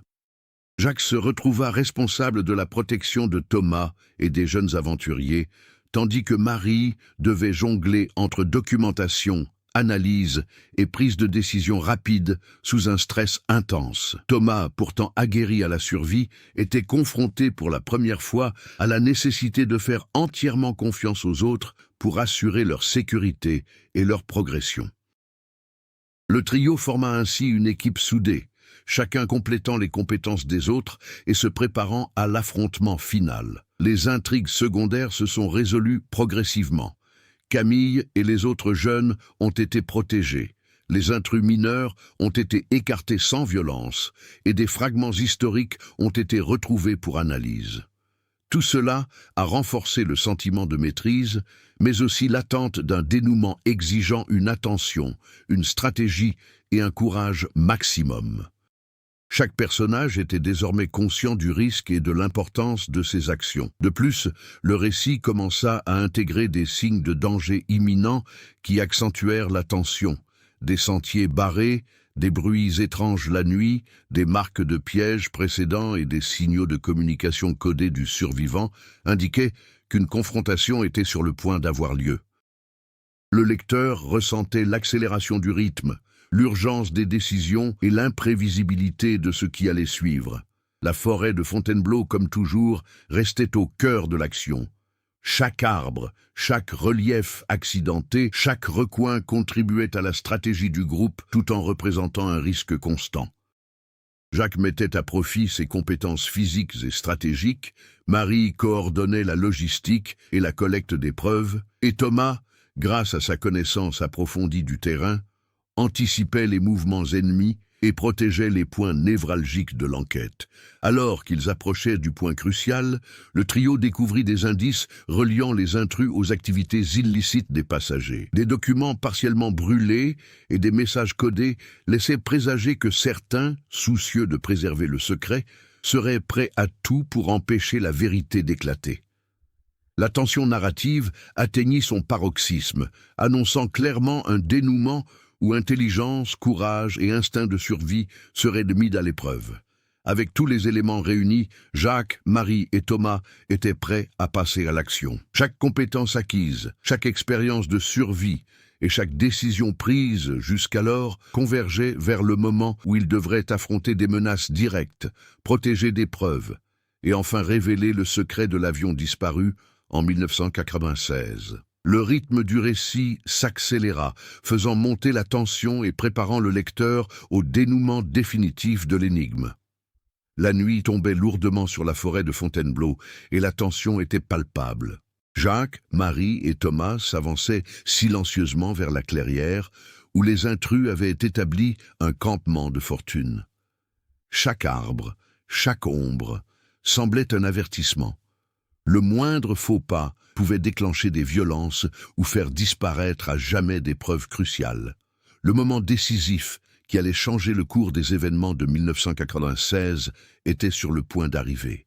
Jacques se retrouva responsable de la protection de Thomas et des jeunes aventuriers, tandis que Marie devait jongler entre documentation, analyse et prise de décision rapide sous un stress intense. Thomas, pourtant aguerri à la survie, était confronté pour la première fois à la nécessité de faire entièrement confiance aux autres pour assurer leur sécurité et leur progression. Le trio forma ainsi une équipe soudée, chacun complétant les compétences des autres et se préparant à l'affrontement final. Les intrigues secondaires se sont résolues progressivement. Camille et les autres jeunes ont été protégés. Les intrus mineurs ont été écartés sans violence et des fragments historiques ont été retrouvés pour analyse. Tout cela a renforcé le sentiment de maîtrise, mais aussi l'attente d'un dénouement exigeant une attention, une stratégie et un courage maximum. Chaque personnage était désormais conscient du risque et de l'importance de ses actions. De plus, le récit commença à intégrer des signes de danger imminent qui accentuèrent la tension. Des sentiers barrés, des bruits étranges la nuit, des marques de pièges précédents et des signaux de communication codés du survivant indiquaient qu'une confrontation était sur le point d'avoir lieu. Le lecteur ressentait l'accélération du rythme, l'urgence des décisions et l'imprévisibilité de ce qui allait suivre. La forêt de Fontainebleau, comme toujours, restait au cœur de l'action. Chaque arbre, chaque relief accidenté, chaque recoin contribuait à la stratégie du groupe tout en représentant un risque constant. Jacques mettait à profit ses compétences physiques et stratégiques, Marie coordonnait la logistique et la collecte des preuves, et Thomas, grâce à sa connaissance approfondie du terrain, anticipait les mouvements ennemis et protégeait les points névralgiques de l'enquête. Alors qu'ils approchaient du point crucial, le trio découvrit des indices reliant les intrus aux activités illicites des passagers. Des documents partiellement brûlés et des messages codés laissaient présager que certains, soucieux de préserver le secret, seraient prêts à tout pour empêcher la vérité d'éclater. La tension narrative atteignit son paroxysme, annonçant clairement un dénouement où intelligence, courage et instinct de survie seraient mis à l'épreuve. Avec tous les éléments réunis, Jacques, Marie et Thomas étaient prêts à passer à l'action. Chaque compétence acquise, chaque expérience de survie et chaque décision prise jusqu'alors convergeait vers le moment où ils devraient affronter des menaces directes, protéger des preuves et enfin révéler le secret de l'avion disparu en 1996. Le rythme du récit s'accéléra, faisant monter la tension et préparant le lecteur au dénouement définitif de l'énigme. La nuit tombait lourdement sur la forêt de Fontainebleau et la tension était palpable. Jacques, Marie et Thomas s'avançaient silencieusement vers la clairière où les intrus avaient établi un campement de fortune. Chaque arbre, chaque ombre semblait un avertissement. Le moindre faux pas pouvait déclencher des violences ou faire disparaître à jamais des preuves cruciales. Le moment décisif qui allait changer le cours des événements de 1996 était sur le point d'arriver.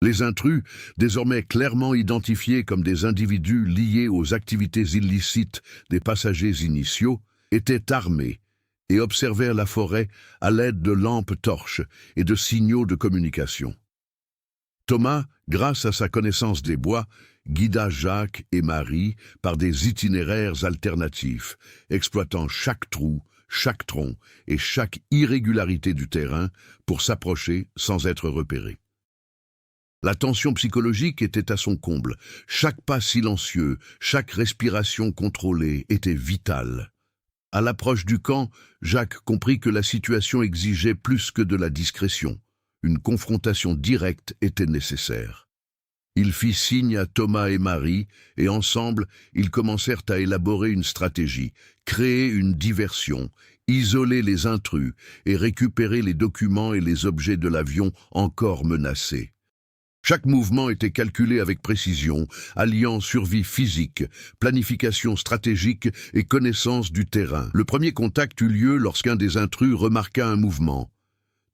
Les intrus, désormais clairement identifiés comme des individus liés aux activités illicites des passagers initiaux, étaient armés et observèrent la forêt à l'aide de lampes torches et de signaux de communication. Thomas, grâce à sa connaissance des bois, guida Jacques et Marie par des itinéraires alternatifs, exploitant chaque trou, chaque tronc et chaque irrégularité du terrain pour s'approcher sans être repérés. La tension psychologique était à son comble. Chaque pas silencieux, chaque respiration contrôlée était vitale. À l'approche du camp, Jacques comprit que la situation exigeait plus que de la discrétion. Une confrontation directe était nécessaire. Il fit signe à Thomas et Marie, et ensemble, ils commencèrent à élaborer une stratégie, créer une diversion, isoler les intrus et récupérer les documents et les objets de l'avion encore menacés. Chaque mouvement était calculé avec précision, alliant survie physique, planification stratégique et connaissance du terrain. Le premier contact eut lieu lorsqu'un des intrus remarqua un mouvement.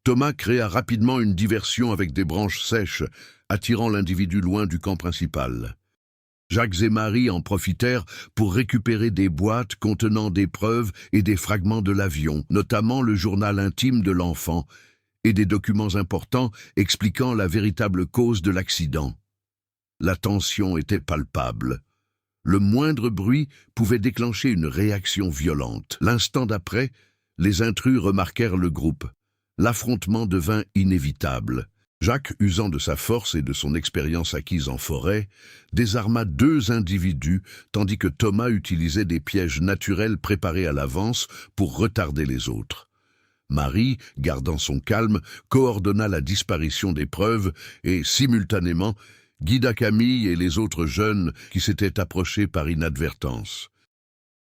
Thomas créa rapidement une diversion avec des branches sèches, attirant l'individu loin du camp principal. Jacques et Marie en profitèrent pour récupérer des boîtes contenant des preuves et des fragments de l'avion, notamment le journal intime de l'enfant, et des documents importants expliquant la véritable cause de l'accident. La tension était palpable. Le moindre bruit pouvait déclencher une réaction violente. L'instant d'après, les intrus remarquèrent le groupe. L'affrontement devint inévitable. Jacques, usant de sa force et de son expérience acquise en forêt, désarma 2 individus, tandis que Thomas utilisait des pièges naturels préparés à l'avance pour retarder les autres. Marie, gardant son calme, coordonna la disparition des preuves et, simultanément, guida Camille et les autres jeunes qui s'étaient approchés par inadvertance.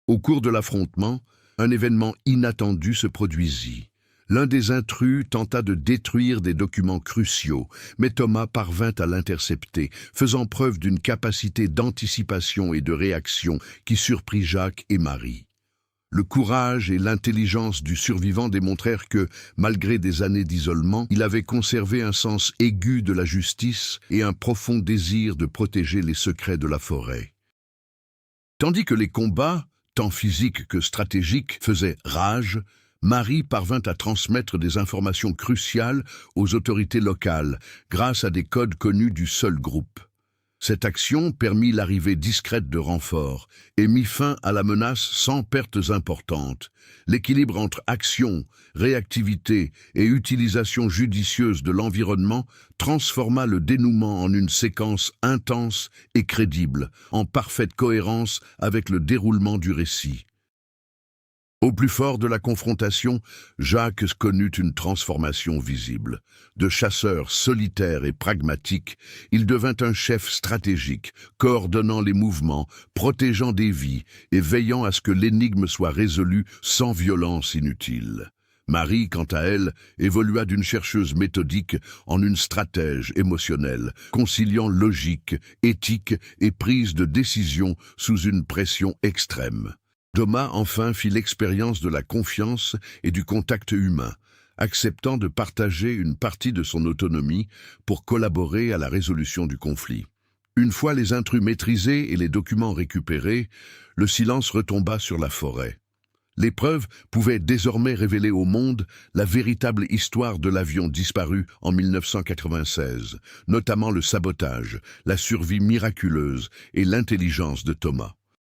Au cours de l'affrontement, un événement inattendu se produisit. L'un des intrus tenta de détruire des documents cruciaux, mais Thomas parvint à l'intercepter, faisant preuve d'une capacité d'anticipation et de réaction qui surprit Jacques et Marie. Le courage et l'intelligence du survivant démontrèrent que, malgré des années d'isolement, il avait conservé un sens aigu de la justice et un profond désir de protéger les secrets de la forêt. Tandis que les combats, tant physiques que stratégiques, faisaient rage, Marie parvint à transmettre des informations cruciales aux autorités locales grâce à des codes connus du seul groupe. Cette action permit l'arrivée discrète de renforts et mit fin à la menace sans pertes importantes. L'équilibre entre action, réactivité et utilisation judicieuse de l'environnement transforma le dénouement en une séquence intense et crédible, en parfaite cohérence avec le déroulement du récit. Au plus fort de la confrontation, Jacques connut une transformation visible. De chasseur solitaire et pragmatique, il devint un chef stratégique, coordonnant les mouvements, protégeant des vies et veillant à ce que l'énigme soit résolue sans violence inutile. Marie, quant à elle, évolua d'une chercheuse méthodique en une stratège émotionnelle, conciliant logique, éthique et prise de décision sous une pression extrême. Thomas enfin fit l'expérience de la confiance et du contact humain, acceptant de partager une partie de son autonomie pour collaborer à la résolution du conflit. Une fois les intrus maîtrisés et les documents récupérés, le silence retomba sur la forêt. L'épreuve pouvait désormais révéler au monde la véritable histoire de l'avion disparu en 1996, notamment le sabotage, la survie miraculeuse et l'intelligence de Thomas.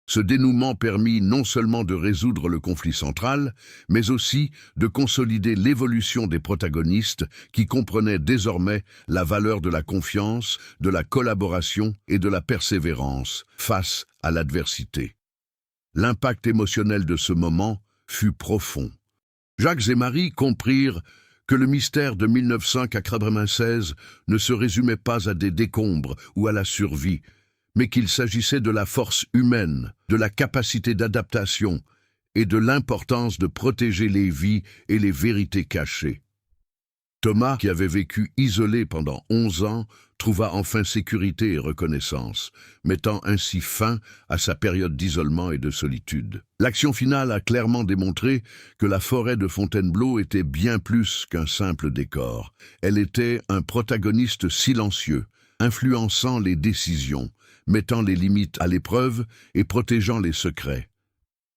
Ce dénouement permit non seulement de résoudre le conflit central, mais aussi de consolider l'évolution des protagonistes qui comprenaient désormais la valeur de la confiance, de la collaboration et de la persévérance face à l'adversité. L'impact émotionnel de ce moment fut profond. Jacques et Marie comprirent que le mystère de 1996 ne se résumait pas à des décombres ou à la survie, mais qu'il s'agissait de la force humaine, de la capacité d'adaptation et de l'importance de protéger les vies et les vérités cachées. Thomas, qui avait vécu isolé pendant 11 ans, trouva enfin sécurité et reconnaissance, mettant ainsi fin à sa période d'isolement et de solitude. L'action finale a clairement démontré que la forêt de Fontainebleau était bien plus qu'un simple décor. Elle était un protagoniste silencieux, influençant les décisions, mettant les limites à l'épreuve et protégeant les secrets.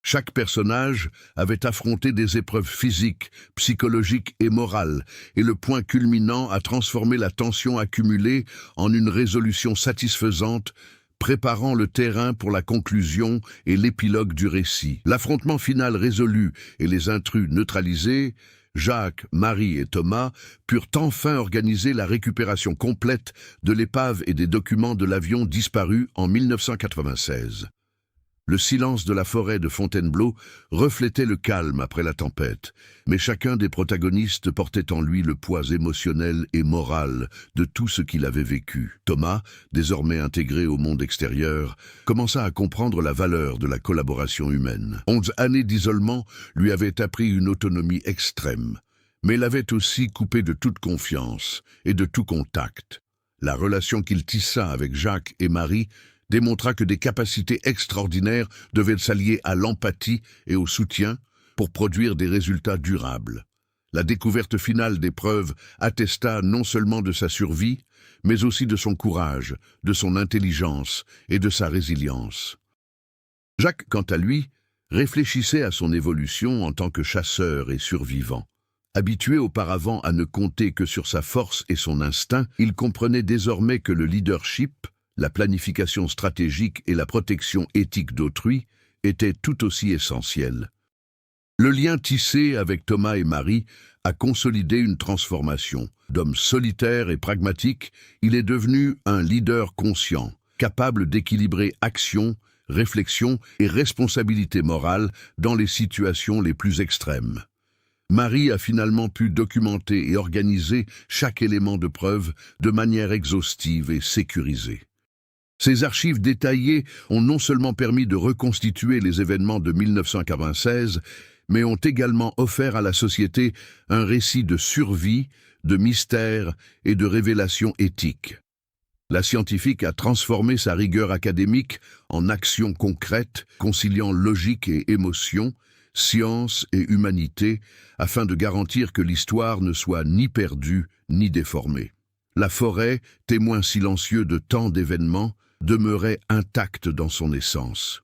Chaque personnage avait affronté des épreuves physiques, psychologiques et morales, et le point culminant a transformé la tension accumulée en une résolution satisfaisante, préparant le terrain pour la conclusion et l'épilogue du récit. L'affrontement final résolu et les intrus neutralisés, Jacques, Marie et Thomas purent enfin organiser la récupération complète de l'épave et des documents de l'avion disparu en 1996. Le silence de la forêt de Fontainebleau reflétait le calme après la tempête, mais chacun des protagonistes portait en lui le poids émotionnel et moral de tout ce qu'il avait vécu. Thomas, désormais intégré au monde extérieur, commença à comprendre la valeur de la collaboration humaine. 11 années d'isolement lui avaient appris une autonomie extrême, mais l'avaient aussi coupé de toute confiance et de tout contact. La relation qu'il tissa avec Jacques et Marie démontra que des capacités extraordinaires devaient s'allier à l'empathie et au soutien pour produire des résultats durables. La découverte finale des preuves attesta non seulement de sa survie, mais aussi de son courage, de son intelligence et de sa résilience. Jacques, quant à lui, réfléchissait à son évolution en tant que chasseur et survivant. Habitué auparavant à ne compter que sur sa force et son instinct, il comprenait désormais que le leadership, la planification stratégique et la protection éthique d'autrui étaient tout aussi essentiels. Le lien tissé avec Thomas et Marie a consolidé une transformation. D'homme solitaire et pragmatique, il est devenu un leader conscient, capable d'équilibrer action, réflexion et responsabilité morale dans les situations les plus extrêmes. Marie a finalement pu documenter et organiser chaque élément de preuve de manière exhaustive et sécurisée. Ces archives détaillées ont non seulement permis de reconstituer les événements de 1996, mais ont également offert à la société un récit de survie, de mystère et de révélation éthique. La scientifique a transformé sa rigueur académique en action concrète, conciliant logique et émotion, science et humanité, afin de garantir que l'histoire ne soit ni perdue ni déformée. La forêt, témoin silencieux de tant d'événements, demeurait intacte dans son essence.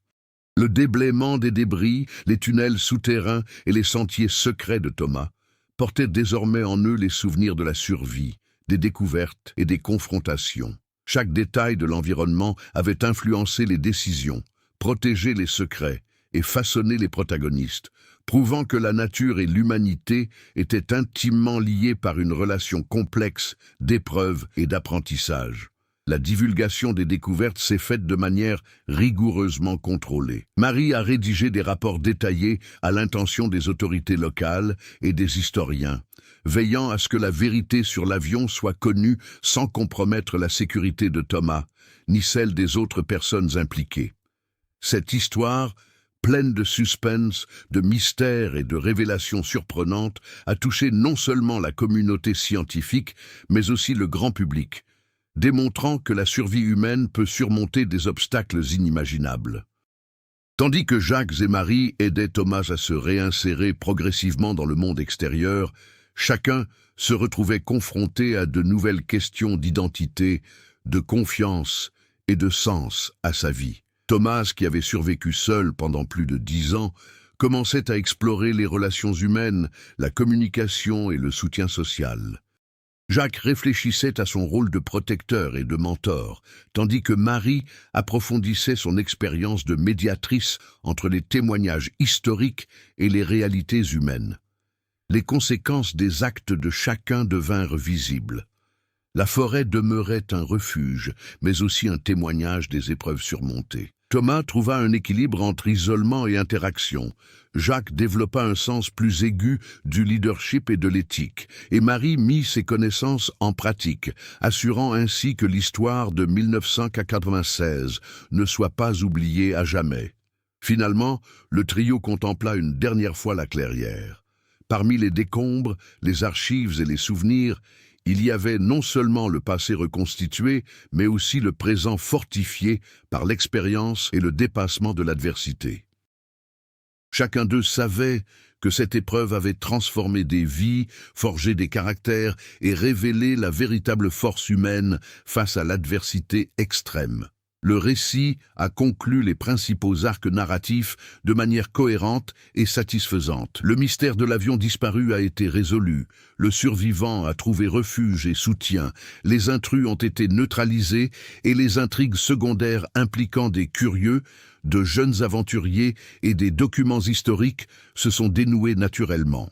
Le déblaiement des débris, les tunnels souterrains et les sentiers secrets de Thomas portaient désormais en eux les souvenirs de la survie, des découvertes et des confrontations. Chaque détail de l'environnement avait influencé les décisions, protégé les secrets et façonné les protagonistes, prouvant que la nature et l'humanité étaient intimement liées par une relation complexe d'épreuves et d'apprentissage. La divulgation des découvertes s'est faite de manière rigoureusement contrôlée. Marie a rédigé des rapports détaillés à l'intention des autorités locales et des historiens, veillant à ce que la vérité sur l'avion soit connue sans compromettre la sécurité de Thomas, ni celle des autres personnes impliquées. Cette histoire, pleine de suspense, de mystères et de révélations surprenantes, a touché non seulement la communauté scientifique, mais aussi le grand public, démontrant que la survie humaine peut surmonter des obstacles inimaginables. Tandis que Jacques et Marie aidaient Thomas à se réinsérer progressivement dans le monde extérieur, chacun se retrouvait confronté à de nouvelles questions d'identité, de confiance et de sens à sa vie. Thomas, qui avait survécu seul pendant plus de 10 ans, commençait à explorer les relations humaines, la communication et le soutien social. Jacques réfléchissait à son rôle de protecteur et de mentor, tandis que Marie approfondissait son expérience de médiatrice entre les témoignages historiques et les réalités humaines. Les conséquences des actes de chacun devinrent visibles. La forêt demeurait un refuge, mais aussi un témoignage des épreuves surmontées. Thomas trouva un équilibre entre isolement et interaction. Jacques développa un sens plus aigu du leadership et de l'éthique, et Marie mit ses connaissances en pratique, assurant ainsi que l'histoire de 1996 ne soit pas oubliée à jamais. Finalement, le trio contempla une dernière fois la clairière. Parmi les décombres, les archives et les souvenirs, il y avait non seulement le passé reconstitué, mais aussi le présent fortifié par l'expérience et le dépassement de l'adversité. Chacun d'eux savait que cette épreuve avait transformé des vies, forgé des caractères et révélé la véritable force humaine face à l'adversité extrême. Le récit a conclu les principaux arcs narratifs de manière cohérente et satisfaisante. Le mystère de l'avion disparu a été résolu, le survivant a trouvé refuge et soutien, les intrus ont été neutralisés et les intrigues secondaires impliquant des curieux, de jeunes aventuriers et des documents historiques se sont dénouées naturellement.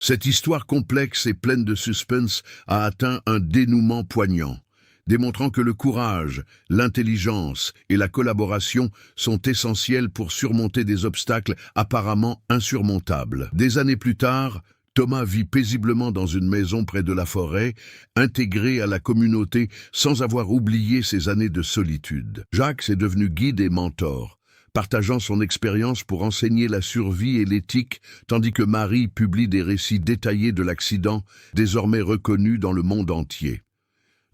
Cette histoire complexe et pleine de suspense a atteint un dénouement poignant, démontrant que le courage, l'intelligence et la collaboration sont essentiels pour surmonter des obstacles apparemment insurmontables. Des années plus tard, Thomas vit paisiblement dans une maison près de la forêt, intégré à la communauté sans avoir oublié ses années de solitude. Jacques est devenu guide et mentor, partageant son expérience pour enseigner la survie et l'éthique, tandis que Marie publie des récits détaillés de l'accident, désormais reconnus dans le monde entier.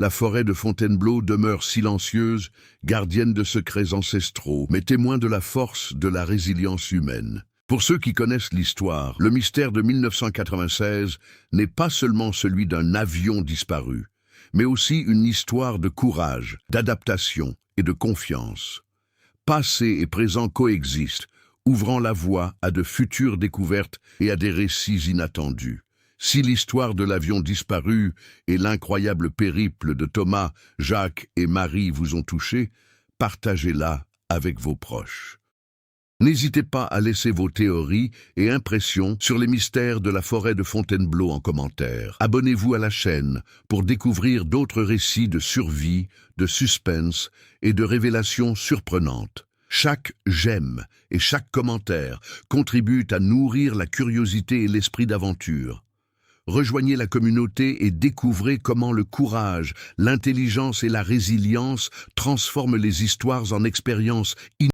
La forêt de Fontainebleau demeure silencieuse, gardienne de secrets ancestraux, mais témoin de la force de la résilience humaine. Pour ceux qui connaissent l'histoire, le mystère de 1996 n'est pas seulement celui d'un avion disparu, mais aussi une histoire de courage, d'adaptation et de confiance. Passé et présent coexistent, ouvrant la voie à de futures découvertes et à des récits inattendus. Si l'histoire de l'avion disparu et l'incroyable périple de Thomas, Jacques et Marie vous ont touché, partagez-la avec vos proches. N'hésitez pas à laisser vos théories et impressions sur les mystères de la forêt de Fontainebleau en commentaire. Abonnez-vous à la chaîne pour découvrir d'autres récits de survie, de suspense et de révélations surprenantes. Chaque j'aime et chaque commentaire contribuent à nourrir la curiosité et l'esprit d'aventure. Rejoignez la communauté et découvrez comment le courage, l'intelligence et la résilience transforment les histoires en expériences